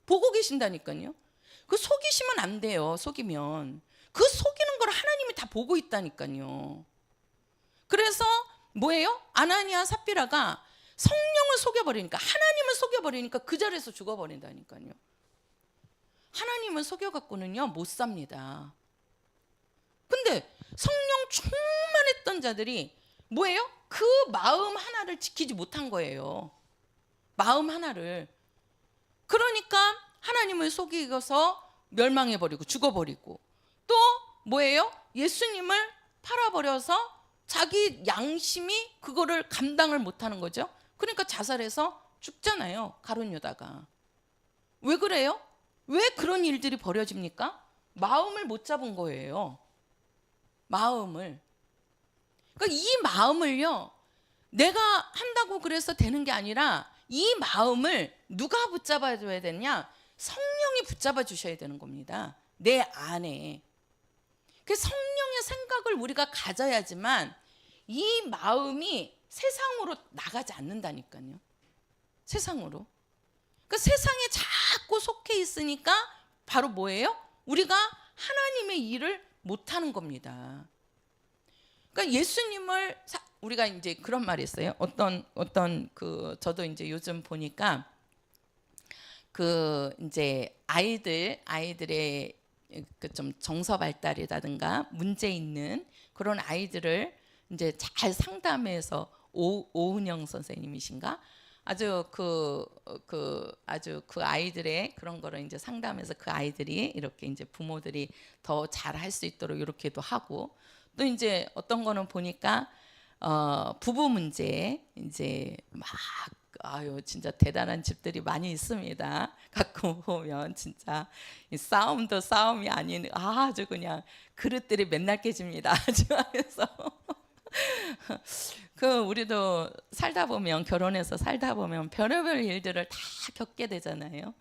보고 계신다니까요. 그 속이시면 안 돼요. 속이면. 그 속이는 걸 하나님이 다 보고 있다니까요. 그래서 뭐예요? 아나니아 삽비라가 성령을 속여버리니까, 하나님을 속여버리니까 그 자리에서 죽어버린다니까요. 하나님을 속여갖고는요 못 삽니다. 근데 성령 충만했던 자들이 뭐예요? 그 마음 하나를 지키지 못한 거예요. 마음 하나를. 그러니까 하나님을 속이고서 멸망해버리고 죽어버리고, 또 뭐예요? 예수님을 팔아버려서 자기 양심이 그거를 감당을 못하는 거죠. 그러니까 자살해서 죽잖아요. 가룟 유다가. 왜 그래요? 왜 그런 일들이 벌어집니까? 마음을 못 잡은 거예요. 마음을. 그러니까 이 마음을요, 내가 한다고 그래서 되는 게 아니라 이 마음을 누가 붙잡아줘야 되냐? 성령이 붙잡아 주셔야 되는 겁니다. 내 안에. 그 성령의 생각을 우리가 가져야지만 이 마음이 세상으로 나가지 않는다니까요. 세상으로. 그 세상에 자꾸 속해 있으니까 바로 뭐예요? 우리가 하나님의 일을 못하는 겁니다. 그러니까 예수님을 우리가 이제 그런 말이 있어요. 어떤 그 저도 이제 요즘 보니까 그 이제 아이들의 그 좀 정서 발달이라든가 문제 있는 그런 아이들을 이제 잘 상담해서 오은영 선생님이신가? 아주 아주 그 아이들의 그런 거를 이제 상담해서 그 아이들이 이렇게 이제 부모들이 더 잘 할 수 있도록 이렇게도 하고, 또 이제 어떤 거는 보니까 부부 문제 이제 막 아유 진짜 대단한 집들이 많이 있습니다. 가끔 보면 진짜 이 싸움도 싸움이 아닌 아주 그냥 그릇들이 맨날 깨집니다. 아주 해서 그 우리도 살다 보면 결혼해서 살다 보면 별의별 일들을 다 겪게 되잖아요.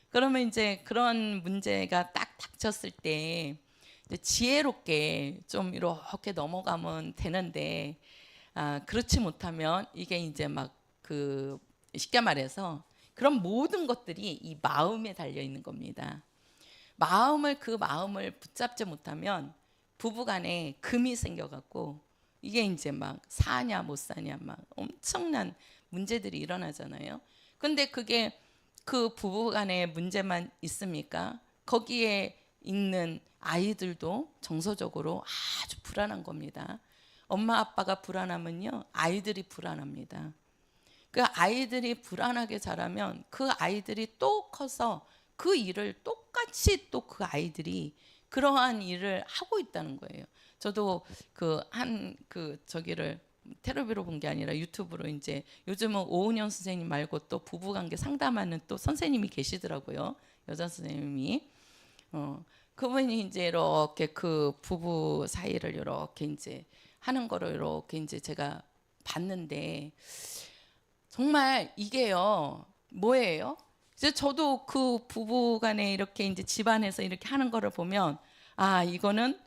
그러면 이제 그런 문제가 딱 닥쳤을 때 이제 지혜롭게 좀 이렇게 넘어가면 되는데, 그렇지 못하면 이게 이제 막 그 쉽게 말해서 그런 모든 것들이 이 마음에 달려 있는 겁니다. 그 마음을 붙잡지 못하면 부부간에 금이 생겨갖고 이게 이제 막 사냐 못 사냐 막 엄청난 문제들이 일어나잖아요. 근데 그게 그 부부간의 문제만 있습니까? 거기에 있는 아이들도 정서적으로 아주 불안한 겁니다. 엄마 아빠가 불안하면요 아이들이 불안합니다. 그 아이들이 불안하게 자라면 그 아이들이 또 커서 그 일을 똑같이 또 그 아이들이 그러한 일을 하고 있다는 거예요. 저도 저기를 텔레비로 본 게 아니라 유튜브로 이제 요즘은 오은영 선생님 말고 또 부부관계 상담하는 또 선생님이 계시더라고요. 여자 선생님이. 그분이 이제 이렇게 그 부부 사이를 이렇게 이제 하는 거를 이렇게 이제 제가 봤는데 정말 이게요 뭐예요? 이제 저도 그 부부간에 이렇게 이제 집안에서 이렇게 하는 거를 보면 이거는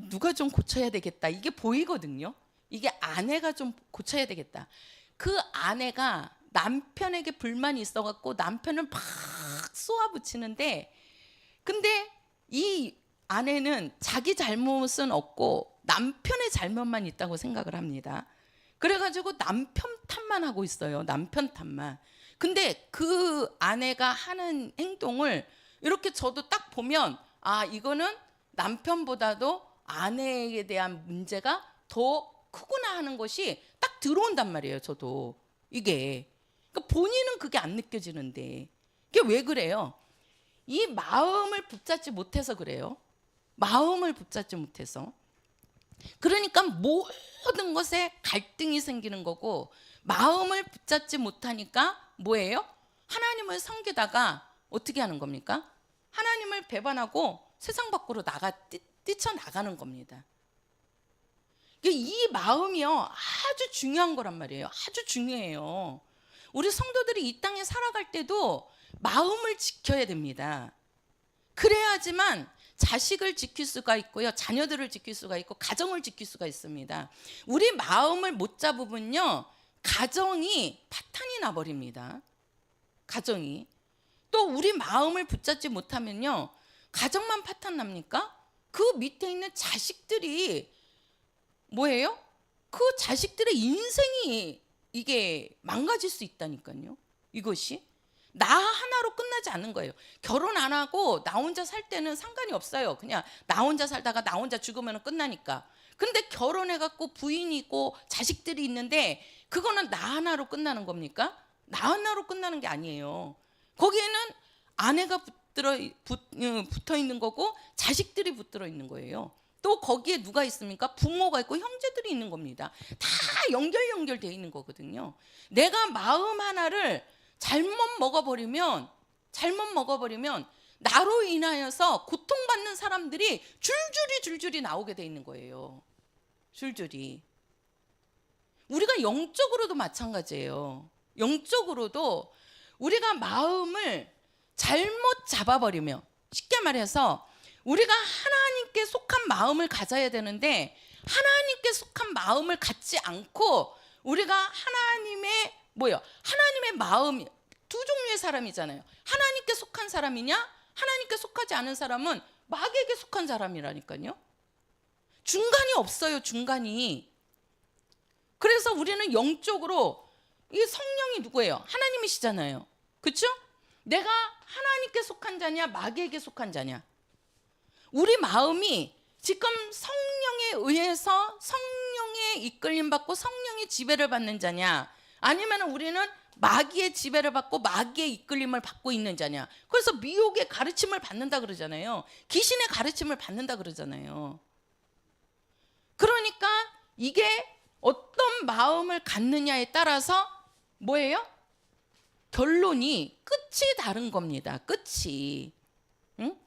누가 좀 고쳐야 되겠다 이게 보이거든요. 이게 아내가 좀 고쳐야 되겠다. 그 아내가 남편에게 불만이 있어갖고 남편을 막 쏘아붙이는데, 근데 이 아내는 자기 잘못은 없고 남편의 잘못만 있다고 생각을 합니다. 그래가지고 남편 탓만 하고 있어요. 남편 탓만. 근데 그 아내가 하는 행동을 이렇게 저도 딱 보면 이거는 남편보다도 아내에 대한 문제가 더 크구나 하는 것이 딱 들어온단 말이에요. 저도 이게 그러니까 본인은 그게 안 느껴지는데 이게 왜 그래요? 이 마음을 붙잡지 못해서 그래요. 마음을 붙잡지 못해서. 그러니까 모든 것에 갈등이 생기는 거고, 마음을 붙잡지 못하니까 뭐예요? 하나님을 섬기다가 어떻게 하는 겁니까? 하나님을 배반하고 세상 밖으로 뛰쳐나가는 겁니다. 이 마음이요 아주 중요한 거란 말이에요. 아주 중요해요. 우리 성도들이 이 땅에 살아갈 때도 마음을 지켜야 됩니다. 그래야지만 자식을 지킬 수가 있고요, 자녀들을 지킬 수가 있고 가정을 지킬 수가 있습니다. 우리 마음을 못 잡으면요 가정이 파탄이 나버립니다. 가정이. 또 우리 마음을 붙잡지 못하면요 가정만 파탄 납니까? 그 밑에 있는 자식들이 뭐예요? 그 자식들의 인생이 이게 망가질 수 있다니까요. 이것이 나 하나로 끝나지 않는 거예요. 결혼 안 하고 나 혼자 살 때는 상관이 없어요. 그냥 나 혼자 살다가 나 혼자 죽으면 끝나니까. 근데 결혼해갖고 부인이 있고 자식들이 있는데 그거는 나 하나로 끝나는 겁니까? 나 하나로 끝나는 게 아니에요. 거기에는 아내가 붙어 있는 거고 자식들이 붙들어 있는 거예요. 또 거기에 누가 있습니까? 부모가 있고 형제들이 있는 겁니다. 다 연결되어 있는 거거든요. 내가 마음 하나를 잘못 먹어버리면 나로 인하여서 고통받는 사람들이 줄줄이 나오게 돼 있는 거예요. 줄줄이. 우리가 영적으로도 마찬가지예요. 영적으로도 우리가 마음을 잘못 잡아버리면, 쉽게 말해서 우리가 하나님께 속한 마음을 가져야 되는데 하나님께 속한 마음을 갖지 않고 우리가 하나님의 마음이 두 종류의 사람이잖아요. 하나님께 속한 사람이냐, 하나님께 속하지 않은 사람은 마귀에게 속한 사람이라니까요. 중간이 없어요. 중간이. 그래서 우리는 영적으로 이 성령이 누구예요? 하나님이시잖아요. 그렇죠? 내가 하나님께 속한 자냐 마귀에게 속한 자냐. 우리 마음이 지금 성령에 의해서 성령의 이끌림 받고 성령의 지배를 받는 자냐, 아니면 우리는 마귀의 지배를 받고 마귀의 이끌림을 받고 있는 자냐. 그래서 미혹의 가르침을 받는다 그러잖아요. 귀신의 가르침을 받는다 그러잖아요. 그러니까 이게 어떤 마음을 갖느냐에 따라서 뭐예요? 결론이 끝이 다른 겁니다. 끝이. 응?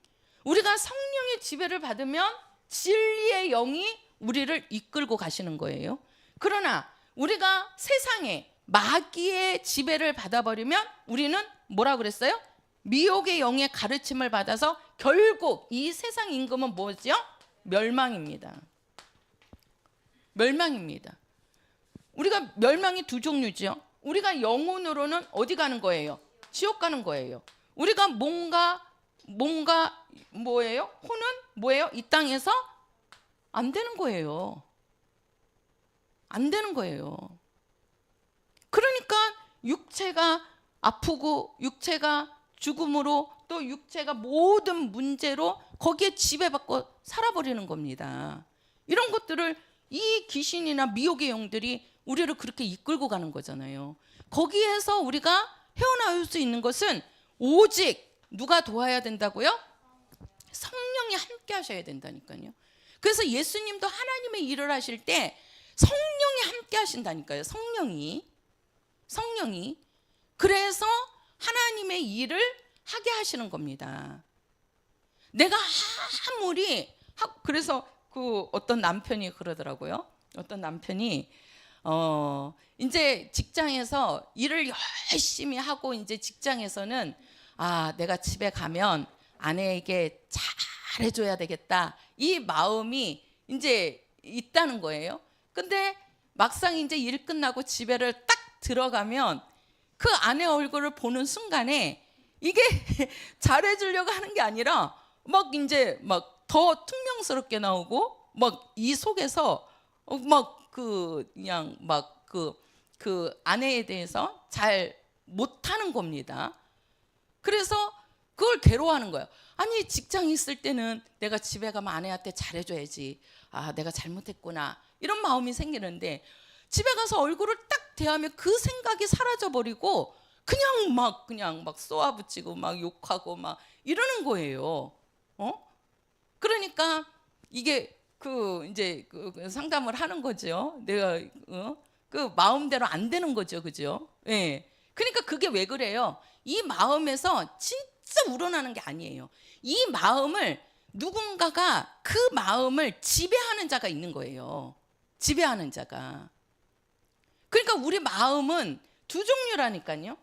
우리가 성령의 지배를 받으면 진리의 영이 우리를 이끌고 가시는 거예요. 그러나 우리가 세상에 마귀의 지배를 받아버리면 우리는 뭐라 그랬어요? 미혹의 영의 가르침을 받아서 결국 이 세상 임금은 뭐죠? 멸망입니다. 멸망입니다. 우리가 멸망이 두 종류죠. 우리가 영혼으로는 어디 가는 거예요? 지옥 가는 거예요. 우리가 뭔가 뭐예요? 혼은 뭐예요? 이 땅에서 안 되는 거예요. 안 되는 거예요. 그러니까 육체가 아프고 육체가 죽음으로 또 육체가 모든 문제로 거기에 지배받고 살아버리는 겁니다. 이런 것들을 이 귀신이나 미혹의 영들이 우리를 그렇게 이끌고 가는 거잖아요. 거기에서 우리가 헤어나올 수 있는 것은 오직 누가 도와야 된다고요? 성령이 함께 하셔야 된다니까요. 그래서 예수님도 하나님의 일을 하실 때 성령이 함께 하신다니까요. 성령이. 그래서 하나님의 일을 하게 하시는 겁니다. 내가 아무리 그래서 그 어떤 남편이 그러더라고요. 어떤 남편이 이제 직장에서 일을 열심히 하고 이제 직장에서는 내가 집에 가면 아내에게 잘해줘야 되겠다, 이 마음이 이제 있다는 거예요. 근데 막상 이제 일 끝나고 집에를 딱 들어가면 그 아내 얼굴을 보는 순간에 이게 잘해주려고 하는 게 아니라 막 이제 막 더 퉁명스럽게 나오고 막 이 속에서 막 그냥 막 그 아내에 대해서 잘 못하는 겁니다. 그래서 그걸 괴로워하는 거예요. 아니 직장에 있을 때는 내가 집에 가면 아내한테 잘해줘야지, 내가 잘못했구나 이런 마음이 생기는데 집에 가서 얼굴을 딱 대하면 그 생각이 사라져버리고 그냥 막 쏘아붙이고 막 욕하고 막 이러는 거예요. 그러니까 이게 이제 상담을 하는 거죠. 내가 그 마음대로 안 되는 거죠, 그죠? 예. 그러니까 그게 왜 그래요? 이 마음에서 진짜 우러나는 게 아니에요. 이 마음을 누군가가 그 마음을 지배하는 자가 있는 거예요. 지배하는 자가. 그러니까 우리 마음은 두 종류라니까요.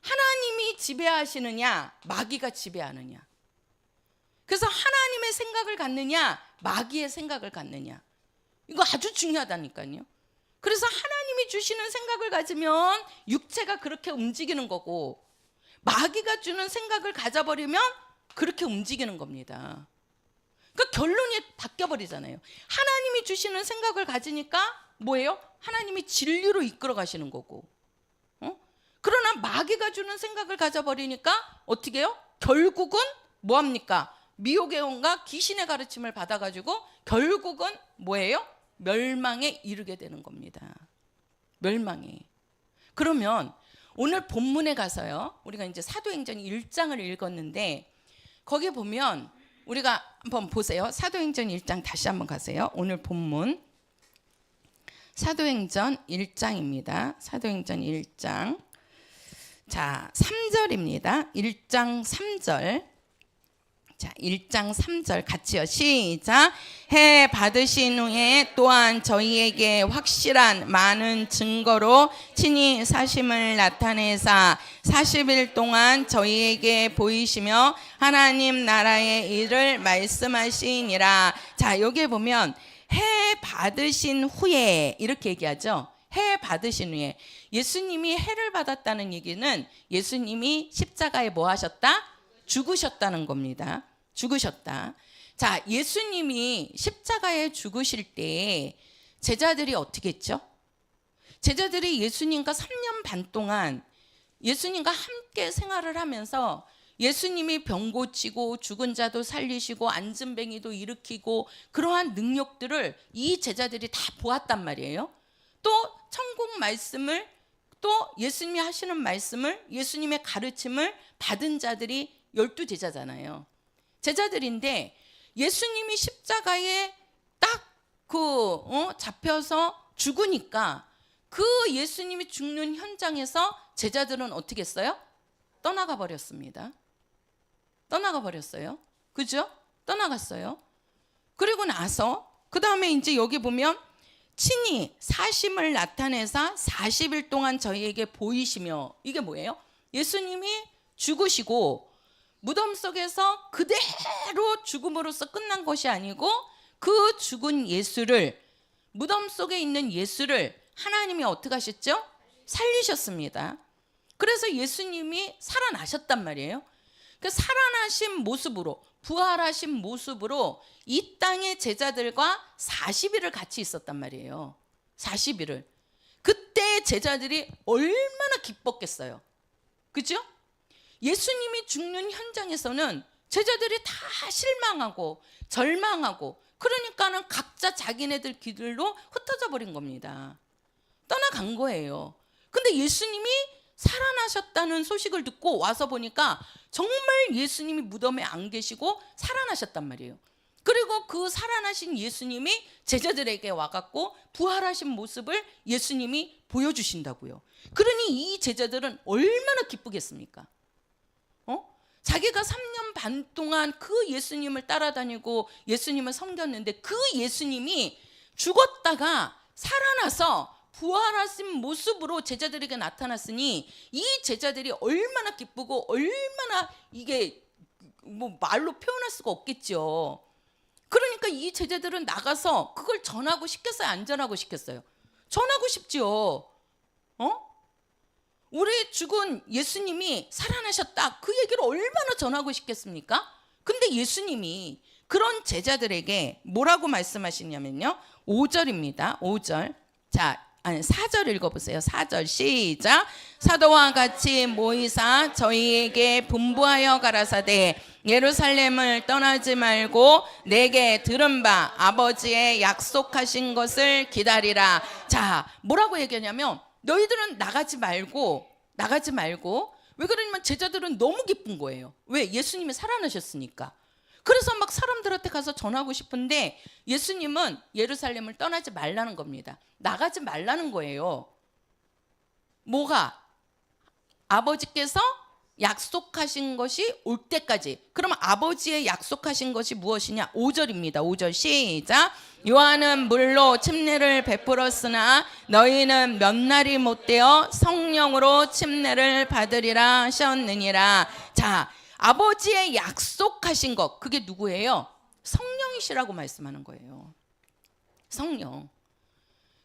하나님이 지배하시느냐, 마귀가 지배하느냐. 그래서 하나님의 생각을 갖느냐, 마귀의 생각을 갖느냐. 이거 아주 중요하다니까요. 그래서 하나님이 주시는 생각을 가지면 육체가 그렇게 움직이는 거고, 마귀가 주는 생각을 가져버리면 그렇게 움직이는 겁니다. 그러니까 결론이 바뀌어버리잖아요. 하나님이 주시는 생각을 가지니까 뭐예요? 하나님이 진리로 이끌어 가시는 거고, 그러나 마귀가 주는 생각을 가져버리니까 어떻게 해요? 결국은 뭐합니까? 미혹의 영과 귀신의 가르침을 받아가지고 결국은 뭐예요? 멸망에 이르게 되는 겁니다. 멸망에. 그러면 오늘 본문에 가서요, 우리가 이제 사도행전 1장을 읽었는데 거기 보면 우리가 한번 보세요. 사도행전 1장 다시 한번 가세요. 오늘 본문 사도행전 1장입니다. 사도행전 1장. 자, 3절입니다. 1장 3절. 자, 1장 3절 같이요. 시작. 해 받으신 후에 또한 저희에게 확실한 많은 증거로 친히 사심을 나타내사 40일 동안 저희에게 보이시며 하나님 나라의 일을 말씀하시니라. 자, 여기 보면 해 받으신 후에 이렇게 얘기하죠. 해 받으신 후에. 예수님이 해를 받았다는 얘기는 예수님이 십자가에 뭐 하셨다? 죽으셨다는 겁니다. 죽으셨다. 자, 예수님이 십자가에 죽으실 때 제자들이 어떻게 했죠? 제자들이 예수님과 3년 반 동안 예수님과 함께 생활을 하면서 예수님이 병 고치고 죽은 자도 살리시고 안진뱅이도 일으키고 그러한 능력들을 이 제자들이 다 보았단 말이에요. 또 천국 말씀을, 또 예수님이 하시는 말씀을, 예수님의 가르침을 받은 자들이 12제자잖아요. 제자들인데 예수님이 십자가에 딱 잡혀서 죽으니까 그 예수님이 죽는 현장에서 제자들은 어떻게 했어요? 떠나가 버렸습니다. 떠나가 버렸어요. 그죠? 떠나갔어요. 그리고 나서 그 다음에 이제 여기 보면 친히 사심을 나타내사 40일 동안 저희에게 보이시며, 이게 뭐예요? 예수님이 죽으시고 무덤 속에서 그대로 죽음으로써 끝난 것이 아니고 그 죽은 예수를, 무덤 속에 있는 예수를 하나님이 어떻게 하셨죠? 살리셨습니다. 그래서 예수님이 살아나셨단 말이에요. 그 살아나신 모습으로, 부활하신 모습으로 이 땅의 제자들과 40일을 같이 있었단 말이에요. 40일을. 그때 제자들이 얼마나 기뻤겠어요. 그죠? 예수님이 죽는 현장에서는 제자들이 다 실망하고 절망하고, 그러니까는 각자 자기네들 길로 흩어져 버린 겁니다. 떠나간 거예요. 근데 예수님이 살아나셨다는 소식을 듣고 와서 보니까 정말 예수님이 무덤에 안 계시고 살아나셨단 말이에요. 그리고 그 살아나신 예수님이 제자들에게 와갖고 부활하신 모습을 예수님이 보여주신다고요. 그러니 이 제자들은 얼마나 기쁘겠습니까? 자기가 3년 반 동안 그 예수님을 따라다니고 예수님을 섬겼는데 그 예수님이 죽었다가 살아나서 부활하신 모습으로 제자들에게 나타났으니 이 제자들이 얼마나 기쁘고 얼마나, 이게 뭐 말로 표현할 수가 없겠죠. 그러니까 이 제자들은 나가서 그걸 전하고 싶겠어요? 안 전하고 싶겠어요? 전하고 싶죠. 우리 죽은 예수님이 살아나셨다, 그 얘기를 얼마나 전하고 싶겠습니까? 근데 예수님이 그런 제자들에게 뭐라고 말씀하시냐면요, 5절입니다. 5절. 자, 4절 읽어보세요. 4절 시작. 사도와 같이 모이사 저희에게 분부하여 가라사대 예루살렘을 떠나지 말고 내게 들은 바 아버지의 약속하신 것을 기다리라. 자, 뭐라고 얘기하냐면 너희들은 나가지 말고. 왜 그러냐면 제자들은 너무 기쁜 거예요. 왜? 예수님이 살아나셨으니까. 그래서 막 사람들한테 가서 전하고 싶은데 예수님은 예루살렘을 떠나지 말라는 겁니다. 나가지 말라는 거예요. 뭐가? 아버지께서 약속하신 것이 올 때까지. 그럼 아버지의 약속하신 것이 무엇이냐? 5절입니다. 5절 시작. 요한은 물로 침례를 베풀었으나 너희는 몇 날이 못되어 성령으로 침례를 받으리라 하셨느니라. 자, 아버지의 약속하신 것, 그게 누구예요? 성령이시라고 말씀하는 거예요. 성령.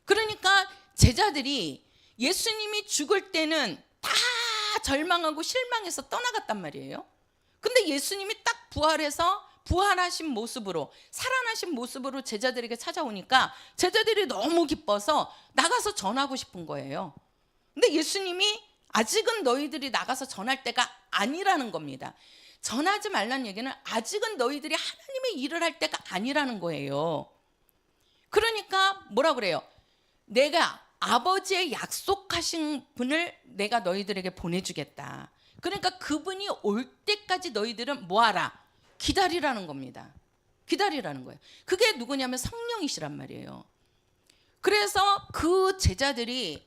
그러니까 제자들이 예수님이 죽을 때는 다 절망하고 실망해서 떠나갔단 말이에요. 근데 예수님이 딱 부활하신 모습으로, 살아나신 모습으로 제자들에게 찾아오니까 제자들이 너무 기뻐서 나가서 전하고 싶은 거예요. 근데 예수님이 아직은 너희들이 나가서 전할 때가 아니라는 겁니다. 전하지 말라는 얘기는 아직은 너희들이 하나님의 일을 할 때가 아니라는 거예요. 그러니까 뭐라 그래요? 내가 아버지의 약속하신 분을 내가 너희들에게 보내주겠다. 그러니까 그분이 올 때까지 너희들은 뭐하라? 기다리라는 겁니다. 기다리라는 거예요. 그게 누구냐면 성령이시란 말이에요. 그래서 그 제자들이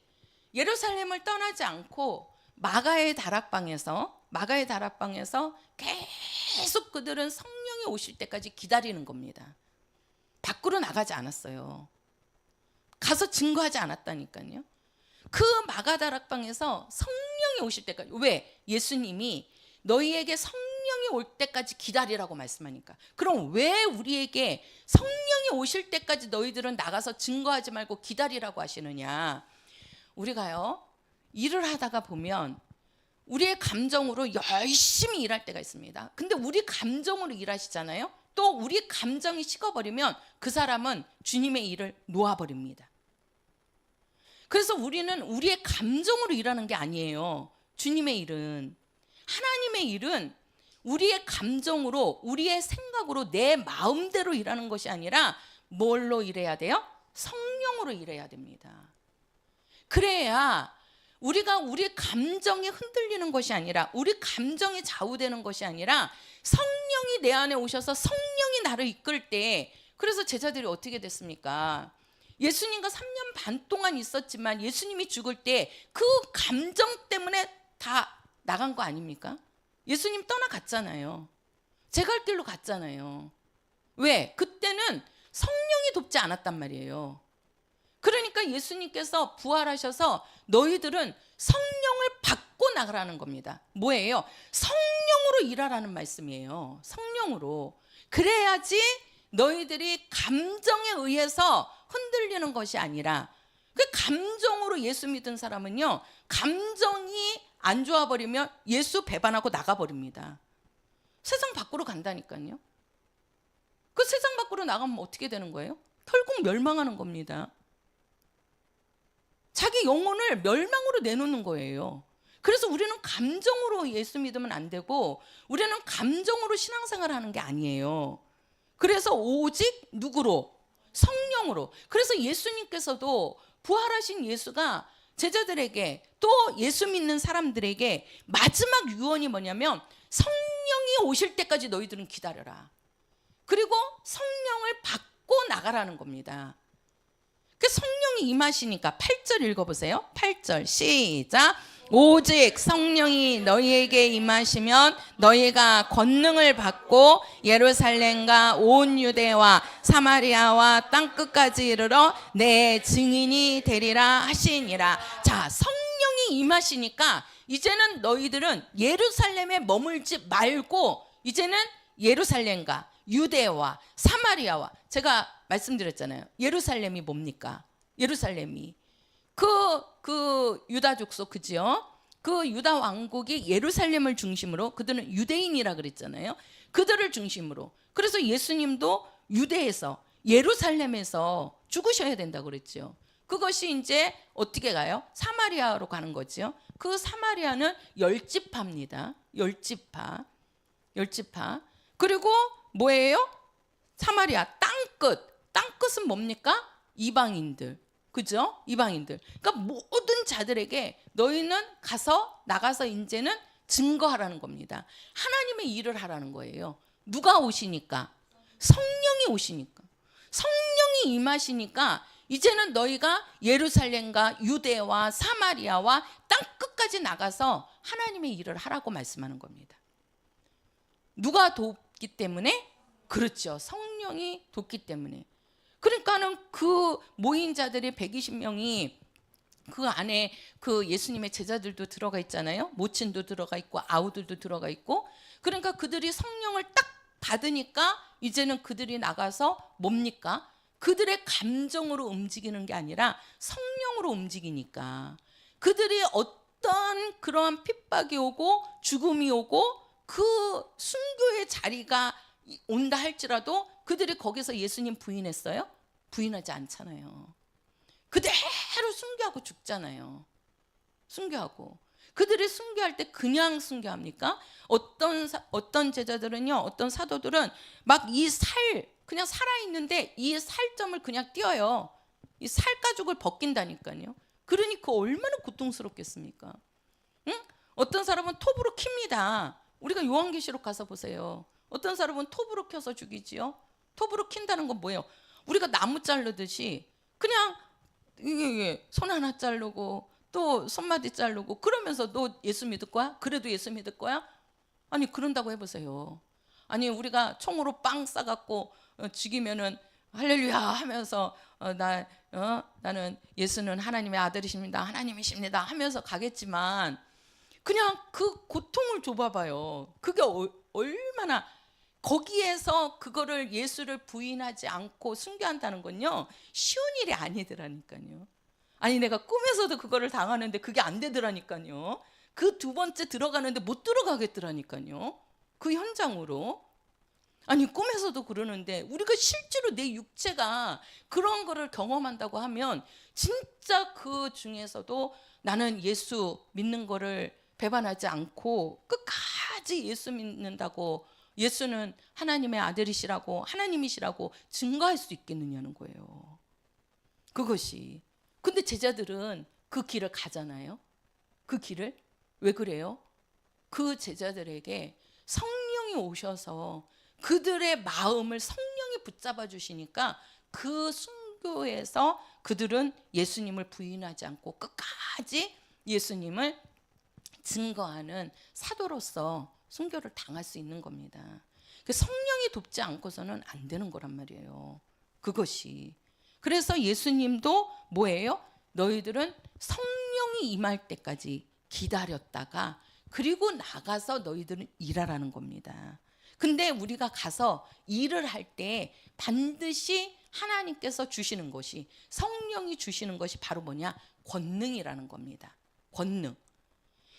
예루살렘을 떠나지 않고 마가의 다락방에서 계속 그들은 성령이 오실 때까지 기다리는 겁니다. 밖으로 나가지 않았어요. 가서 증거하지 않았다니까요. 그 마가 다락방에서 성령이 오실 때까지. 왜? 예수님이 너희에게 성령이 올 때까지 기다리라고 말씀하니까. 그럼 왜 우리에게 성령이 오실 때까지 너희들은 나가서 증거하지 말고 기다리라고 하시느냐? 우리가요, 일을 하다가 보면 우리의 감정으로 열심히 일할 때가 있습니다. 근데 우리 감정으로 일하시잖아요. 또 우리 감정이 식어버리면 그 사람은 주님의 일을 놓아버립니다. 그래서 우리는 우리의 감정으로 일하는 게 아니에요. 주님의 일은, 하나님의 일은 우리의 감정으로, 우리의 생각으로, 내 마음대로 일하는 것이 아니라 뭘로 일해야 돼요? 성령으로 일해야 됩니다. 그래야 우리가 우리 감정에 흔들리는 것이 아니라, 우리 감정에 좌우되는 것이 아니라 성령이 내 안에 오셔서 성령이 나를 이끌 때, 그래서 제자들이 어떻게 됐습니까? 예수님과 3년 반 동안 있었지만 예수님이 죽을 때 그 감정 때문에 다 나간 거 아닙니까? 예수님 떠나갔잖아요. 제 갈 길로 갔잖아요. 왜? 그때는 성령이 돕지 않았단 말이에요. 그러니까 예수님께서 부활하셔서 너희들은 성령을 받고 나가라는 겁니다. 뭐예요? 성령으로 일하라는 말씀이에요. 성령으로. 그래야지 너희들이 감정에 의해서 흔들리는 것이 아니라, 그 감정으로 예수 믿은 사람은요, 감정이 안 좋아 버리면 예수 배반하고 나가버립니다. 세상 밖으로 간다니까요. 그 세상 밖으로 나가면 어떻게 되는 거예요? 결국 멸망하는 겁니다. 자기 영혼을 멸망으로 내놓는 거예요. 그래서 우리는 감정으로 예수 믿으면 안 되고, 우리는 감정으로 신앙생활을 하는 게 아니에요. 그래서 오직 누구로? 성령으로. 그래서 예수님께서도, 부활하신 예수가 제자들에게, 또 예수 믿는 사람들에게 마지막 유언이 뭐냐면, 성령이 오실 때까지 너희들은 기다려라. 그리고 성령을 받고 나가라는 겁니다. 그 성령이 임하시니까 8절 읽어보세요. 8절 시작. 오직 성령이 너희에게 임하시면 너희가 권능을 받고 예루살렘과 온 유대와 사마리아와 땅끝까지 이르러 내 증인이 되리라 하시니라. 자, 성령이 임하시니까 이제는 너희들은 예루살렘에 머물지 말고, 이제는 예루살렘과 유대와 사마리아와, 제가 말씀드렸잖아요. 예루살렘이 뭡니까? 예루살렘이 그 유다 족속, 그지요? 그 유다 왕국이 예루살렘을 중심으로, 그들은 유대인이라 그랬잖아요. 그들을 중심으로. 그래서 예수님도 유대에서, 예루살렘에서 죽으셔야 된다고 그랬죠. 그것이 이제 어떻게 가요? 사마리아로 가는 거죠. 그 사마리아는 열지파입니다. 열지파. 그리고 뭐예요? 사마리아 땅끝. 땅끝은 뭡니까? 이방인들. 그죠? 이방인들. 그러니까 모든 자들에게 너희는 나가서 이제는 증거하라는 겁니다. 하나님의 일을 하라는 거예요. 누가 오시니까? 성령이 오시니까. 성령이 임하시니까 이제는 너희가 예루살렘과 유대와 사마리아와 땅끝까지 나가서 하나님의 일을 하라고 말씀하는 겁니다. 누가 돕기 때문에? 그렇죠. 성령이 돕기 때문에. 그러니까는 그 모인 자들이 120명이 그 안에 그 예수님의 제자들도 들어가 있잖아요. 모친도 들어가 있고 아우들도 들어가 있고. 그러니까 그들이 성령을 딱 받으니까 이제는 그들이 나가서 뭡니까? 그들의 감정으로 움직이는 게 아니라 성령으로 움직이니까, 그들이 어떤 그러한 핍박이 오고 죽음이 오고 그 순교의 자리가 온다 할지라도 그들이 거기서 예수님 부인했어요? 부인하지 않잖아요. 그대로 순교하고 죽잖아요. 순교하고. 그들이 순교할 때 그냥 순교합니까? 어떤 제자들은요, 어떤 사도들은 막 그냥 살아있는데 이 살점을 그냥 띄어요. 이 살가죽을 벗긴다니까요. 그러니까 얼마나 고통스럽겠습니까? 응? 어떤 사람은 톱으로 킵니다. 우리가 요한계시록 가서 보세요. 어떤 사람은 톱으로 켜서 죽이지요. 톱으로 킨다는 건 뭐예요? 우리가 나무 자르듯이 그냥 손 하나 자르고 또 손마디 자르고, 그러면서 너 예수 믿을 거야? 그래도 예수 믿을 거야? 아니, 그런다고 해보세요. 아니, 우리가 총으로 빵 싸갖고 죽이면은 할렐루야 하면서 나는 예수는 하나님의 아들이십니다, 하나님이십니다 하면서 가겠지만, 그냥 그 고통을 줘봐봐요. 그게 얼마나, 거기에서 그거를 예수를 부인하지 않고 순교한다는 건요, 쉬운 일이 아니더라니까요. 아니, 내가 꿈에서도 그거를 당하는데 그게 안 되더라니까요. 그 두 번째 들어가는데 못 들어가겠더라니까요. 그 현장으로. 아니 꿈에서도 그러는데 우리가 실제로 내 육체가 그런 거를 경험한다고 하면 진짜 그 중에서도 나는 예수 믿는 거를 배반하지 않고 끝까지 예수 믿는다고, 예수는 하나님의 아들이시라고 하나님이시라고 증거할 수 있겠느냐는 거예요. 그것이. 근데 제자들은 그 길을 가잖아요. 그 길을. 왜 그래요? 그 제자들에게 성령이 오셔서 그들의 마음을 성령이 붙잡아 주시니까 그 순교에서 그들은 예수님을 부인하지 않고 끝까지 예수님을 증거하는 사도로서 순교를 당할 수 있는 겁니다. 성령이 돕지 않고서는 안 되는 거란 말이에요. 그것이. 그래서 예수님도 뭐예요? 너희들은 성령이 임할 때까지 기다렸다가 그리고 나가서 너희들은 일하라는 겁니다. 근데 우리가 가서 일을 할 때 반드시 하나님께서 주시는 것이, 성령이 주시는 것이 바로 뭐냐? 권능이라는 겁니다. 권능.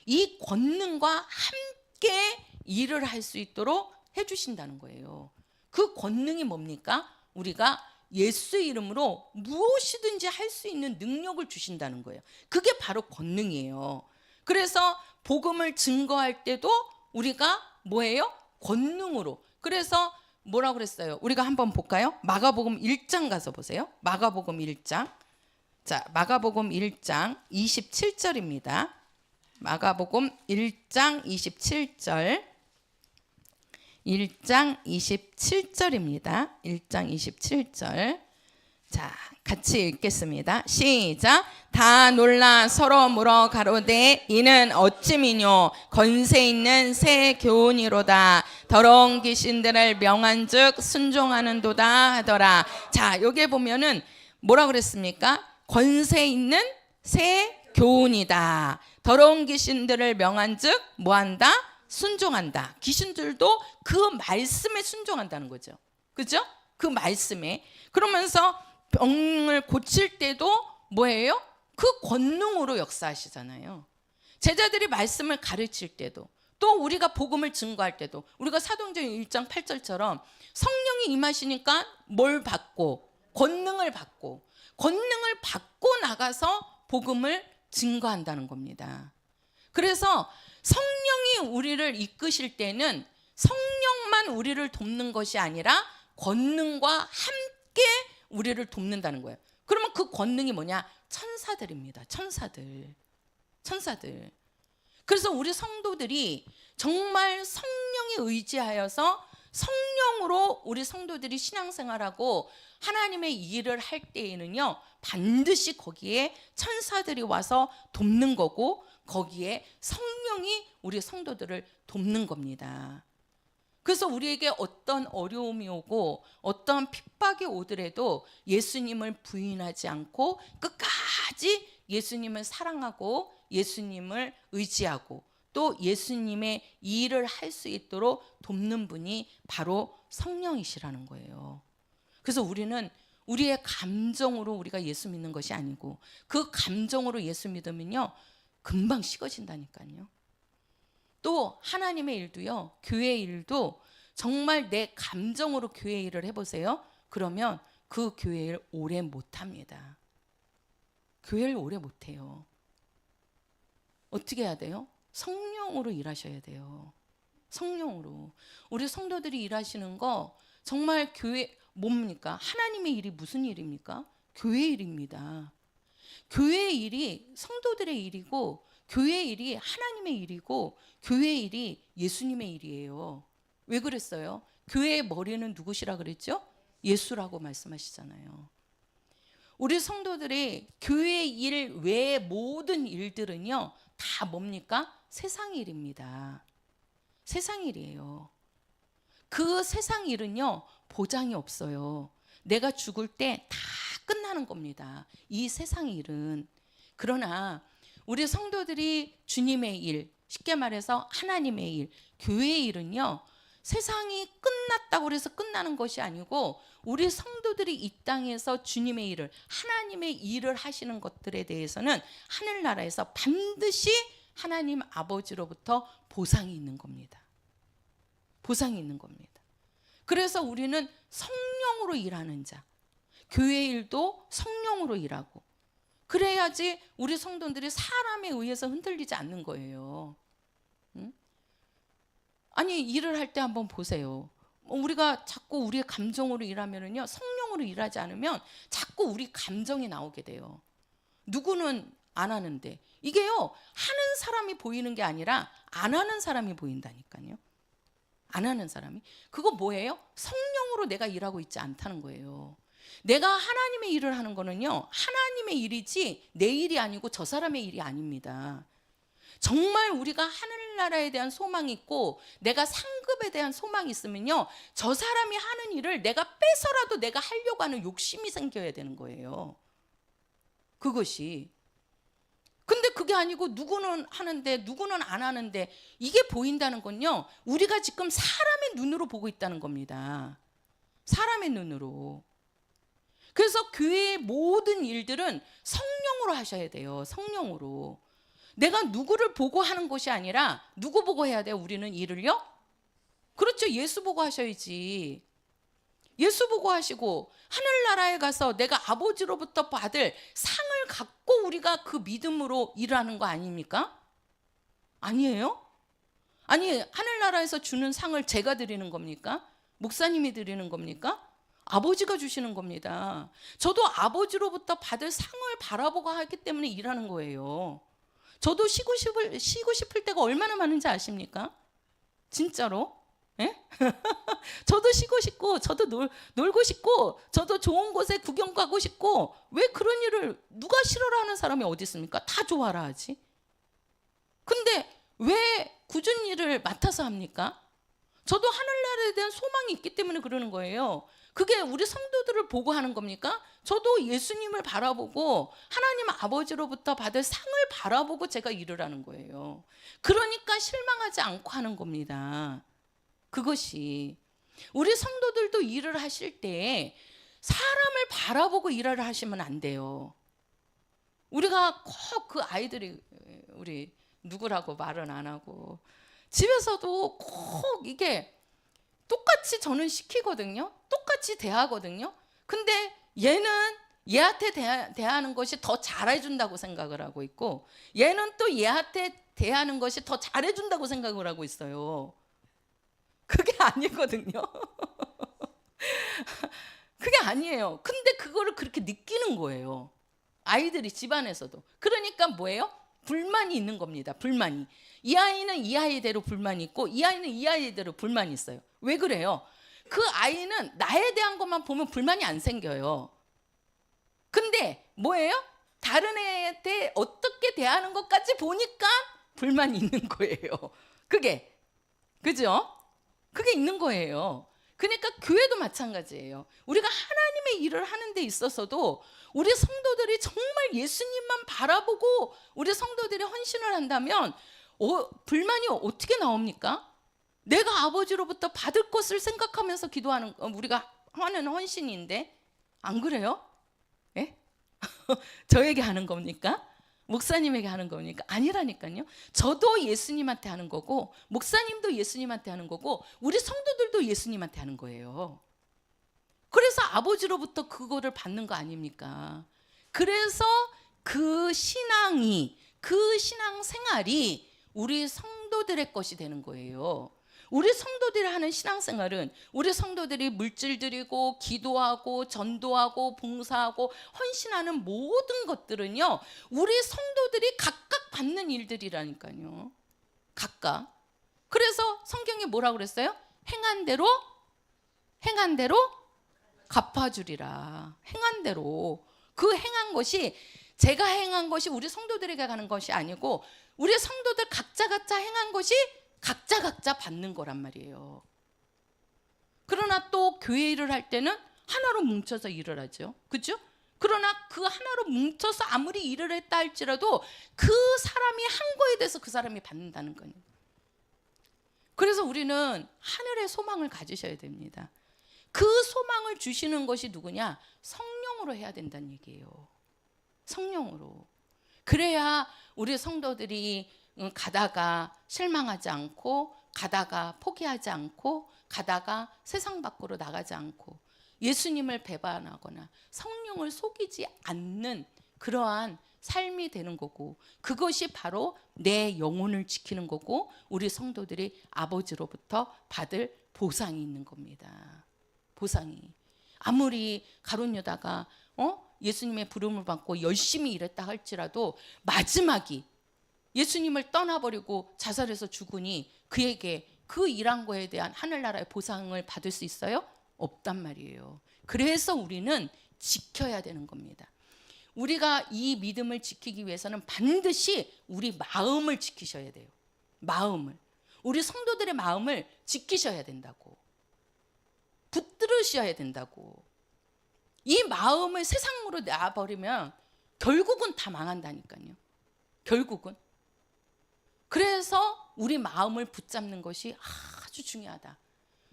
이 권능과 함께 일을 할 수 있도록 해주신다는 거예요. 그 권능이 뭡니까? 우리가 예수 이름으로 무엇이든지 할 수 있는 능력을 주신다는 거예요. 그게 바로 권능이에요. 그래서 복음을 증거할 때도 우리가 뭐예요? 권능으로. 그래서 뭐라고 그랬어요? 우리가 한번 볼까요? 마가복음 1장 가서 보세요. 마가복음 1장. 자, 마가복음 1장 27절입니다. 마가복음 1장 27절. 1장 27절입니다. 1장 27절. 자, 같이 읽겠습니다. 시작. 다 놀라 서로 물어 가로되 이는 어찌미뇨 권세 있는 새 교훈이로다. 더러운 귀신들을 명한즉 순종하는도다 하더라. 자, 여기에 보면은 뭐라 그랬습니까? 권세 있는 새 교훈이다. 더러운 귀신들을 명한즉 뭐한다? 순종한다. 귀신들도 그 말씀에 순종한다는 거죠. 그죠? 그 말씀에. 그러면서 병을 고칠 때도 뭐예요? 그 권능으로 역사하시잖아요. 제자들이 말씀을 가르칠 때도, 또 우리가 복음을 증거할 때도, 우리가 사도행전 1장 8절처럼 성령이 임하시니까 뭘 받고? 권능을 받고, 권능을 받고 나가서 복음을 증거한다는 겁니다. 그래서 성령이 우리를 이끄실 때는 성령만 우리를 돕는 것이 아니라 권능과 함께 우리를 돕는다는 거예요. 그러면 그 권능이 뭐냐? 천사들입니다. 천사들. 천사들. 그래서 우리 성도들이 정말 성령에 의지하여서 성령으로 우리 성도들이 신앙생활하고 하나님의 일을 할 때에는요, 반드시 거기에 천사들이 와서 돕는 거고, 거기에 성령이 우리 성도들을 돕는 겁니다. 그래서 우리에게 어떤 어려움이 오고 어떤 핍박이 오더라도 예수님을 부인하지 않고 끝까지 예수님을 사랑하고 예수님을 의지하고 또 예수님의 일을 할 수 있도록 돕는 분이 바로 성령이시라는 거예요. 그래서 우리는 우리의 감정으로 우리가 예수 믿는 것이 아니고 그 감정으로 예수 믿으면요, 금방 식어진다니까요. 또 하나님의 일도요, 교회 일도 정말 내 감정으로 교회 일을 해보세요. 그러면 그 교회 일 오래 못합니다. 교회를 오래 못해요. 어떻게 해야 돼요? 성령으로 일하셔야 돼요. 성령으로. 우리 성도들이 일하시는 거 정말 교회 뭡니까? 하나님의 일이 무슨 일입니까? 교회 일입니다. 교회 일이 성도들의 일이고 교회 일이 하나님의 일이고 교회 일이 예수님의 일이에요. 왜 그랬어요? 교회의 머리는 누구시라 그랬죠? 예수라고 말씀하시잖아요. 우리 성도들이 교회 일 외의 모든 일들은요, 다 뭡니까? 세상 일입니다. 세상 일이에요. 그 세상 일은요, 보장이 없어요. 내가 죽을 때 다 끝나는 겁니다. 이 세상 일은. 그러나 우리 성도들이 주님의 일, 쉽게 말해서 하나님의 일, 교회의 일은요, 세상이 끝났다고 해서 끝나는 것이 아니고 우리 성도들이 이 땅에서 주님의 일을, 하나님의 일을 하시는 것들에 대해서는 하늘나라에서 반드시 하나님 아버지로부터 보상이 있는 겁니다. 보상이 있는 겁니다. 그래서 우리는 성령으로 일하는 자, 교회 일도 성령으로 일하고, 그래야지 우리 성도들이 사람에 의해서 흔들리지 않는 거예요. 응? 아니, 일을 할 때 한번 보세요. 우리가 자꾸 우리의 감정으로 일하면은요, 성령으로 일하지 않으면 자꾸 우리 감정이 나오게 돼요. 누구는 안 하는데, 이게요, 하는 사람이 보이는 게 아니라 안 하는 사람이 보인다니까요. 안 하는 사람이. 그거 뭐예요? 성령으로 내가 일하고 있지 않다는 거예요. 내가 하나님의 일을 하는 거는요, 하나님의 일이지 내 일이 아니고 저 사람의 일이 아닙니다. 정말 우리가 하늘나라에 대한 소망이 있고 내가 상급에 대한 소망이 있으면요, 저 사람이 하는 일을 내가 빼서라도 내가 하려고 하는 욕심이 생겨야 되는 거예요. 그것이. 근데 그게 아니고 누구는 하는데 누구는 안 하는데, 이게 보인다는 건요, 우리가 지금 사람의 눈으로 보고 있다는 겁니다. 사람의 눈으로. 그래서 교회의 모든 일들은 성령으로 하셔야 돼요. 성령으로. 내가 누구를 보고 하는 것이 아니라 누구 보고 해야 돼요? 우리는 일을요? 그렇죠. 예수 보고 하셔야지. 예수 보고 하시고 하늘나라에 가서 내가 아버지로부터 받을 상을 갖고 우리가 그 믿음으로 일하는 거 아닙니까? 아니에요? 아니, 하늘나라에서 주는 상을 제가 드리는 겁니까? 목사님이 드리는 겁니까? 아버지가 주시는 겁니다. 저도 아버지로부터 받을 상을 바라보고 하기 때문에 일하는 거예요. 저도 쉬고 싶을 때가 얼마나 많은지 아십니까? 진짜로? 예? 저도 쉬고 싶고, 저도 놀고 싶고, 저도 좋은 곳에 구경 가고 싶고, 왜 그런 일을 누가 싫어라 하는 사람이 어디 있습니까? 다 좋아라 하지. 근데 왜 굳은 일을 맡아서 합니까? 저도 하늘나라에 대한 소망이 있기 때문에 그러는 거예요. 그게 우리 성도들을 보고 하는 겁니까? 저도 예수님을 바라보고 하나님 아버지로부터 받을 상을 바라보고 제가 일을 하는 거예요. 그러니까 실망하지 않고 하는 겁니다. 그것이. 우리 성도들도 일을 하실 때 사람을 바라보고 일을 하시면 안 돼요. 우리가 꼭 그 아이들이, 우리 누구라고 말은 안 하고 집에서도 꼭 이게 똑같이 저는 시키거든요. 똑같이 대하거든요. 근데 얘는 얘한테 대하는 것이 더 잘해준다고 생각을 하고 있고, 얘는 또 얘한테 대하는 것이 더 잘해준다고 생각을 하고 있어요. 그게 아니거든요. 그게 아니에요. 근데 그거를 그렇게 느끼는 거예요. 아이들이 집안에서도. 그러니까 뭐예요? 불만이 있는 겁니다. 불만이. 이 아이는 이 아이대로 불만이 있고 이 아이는 이 아이대로 불만이 있어요. 왜 그래요? 그 아이는 나에 대한 것만 보면 불만이 안 생겨요. 근데 뭐예요? 다른 애한테 어떻게 대하는 것까지 보니까 불만이 있는 거예요. 그게. 그죠? 그게 있는 거예요. 그러니까 교회도 마찬가지예요. 우리가 하나님의 일을 하는 데 있어서도 우리 성도들이 정말 예수님만 바라보고 우리 성도들이 헌신을 한다면 불만이 어떻게 나옵니까? 내가 아버지로부터 받을 것을 생각하면서 기도하는, 우리가 하는 헌신인데, 안 그래요? 예? 저에게 하는 겁니까? 목사님에게 하는 겁니까? 아니라니까요. 저도 예수님한테 하는 거고, 목사님도 예수님한테 하는 거고, 우리 성도들도 예수님한테 하는 거예요. 그래서 아버지로부터 그거를 받는 거 아닙니까? 그래서 그 신앙이, 그 신앙 생활이 우리 성도들의 것이 되는 거예요. 우리 성도들이 하는 신앙생활은 우리 성도들이 물질 드리고 기도하고 전도하고 봉사하고 헌신하는 모든 것들은요, 우리 성도들이 각각 받는 일들이라니까요. 각각. 그래서 성경에 뭐라고 그랬어요? 행한 대로 갚아주리라. 행한 대로. 그 행한 것이, 제가 행한 것이 우리 성도들에게 가는 것이 아니고 우리 성도들 각자 행한 것이 각자 받는 거란 말이에요. 그러나 또 교회 일을 할 때는 하나로 뭉쳐서 일을 하죠. 그렇죠? 그러나 그 하나로 뭉쳐서 아무리 일을 했다 할지라도 그 사람이 한 거에 대해서 그 사람이 받는다는 거예요. 그래서 우리는 하늘의 소망을 가지셔야 됩니다. 그 소망을 주시는 것이 누구냐? 성령으로 해야 된다는 얘기예요. 성령으로. 그래야 우리 성도들이 가다가 실망하지 않고 가다가 포기하지 않고, 가다가 세상 밖으로 나가지 않고, 예수님을 배반하거나 성령을 속이지 않는 그러한 삶이 되는 거고, 그것이 바로 내 영혼을 지키는 거고, 우리 성도들이 아버지로부터 받을 보상이 있는 겁니다. 보상이. 아무리 가룟 유다가 예수님의 부름을 받고 열심히 일했다 할지라도 마지막이 예수님을 떠나버리고 자살해서 죽으니 그에게 그 일한 거에 대한 하늘나라의 보상을 받을 수 있어요? 없단 말이에요. 그래서 우리는 지켜야 되는 겁니다. 우리가 이 믿음을 지키기 위해서는 반드시 우리 마음을 지키셔야 돼요. 마음을. 우리 성도들의 마음을 지키셔야 된다고. 붙들으셔야 된다고. 이 마음을 세상으로 놔버리면 결국은 다 망한다니까요. 결국은. 그래서 우리 마음을 붙잡는 것이 아주 중요하다.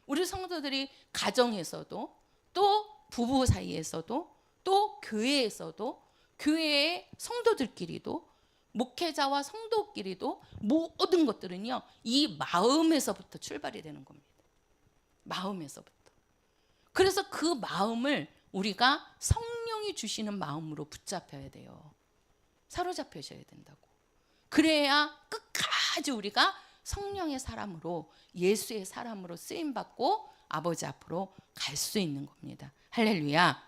우리 성도들이 가정에서도, 또 부부 사이에서도, 또 교회에서도, 교회의 성도들끼리도, 목회자와 성도끼리도, 모든 것들은요 이 마음에서부터 출발이 되는 겁니다. 마음에서부터. 그래서 그 마음을 우리가 성령이 주시는 마음으로 붙잡혀야 돼요. 사로잡히셔야 된다고. 그래야 끝까지 우리가 성령의 사람으로, 예수의 사람으로 쓰임받고 아버지 앞으로 갈 수 있는 겁니다. 할렐루야.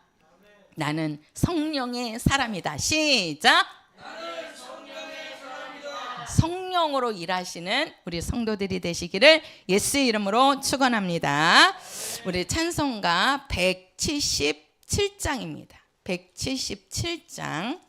나는 성령의 사람이다. 시작. 나는 성령의 사람이다. 성령으로 일하시는 우리 성도들이 되시기를 예수의 이름으로 축원합니다. 우리 찬송가 177장입니다. 177장.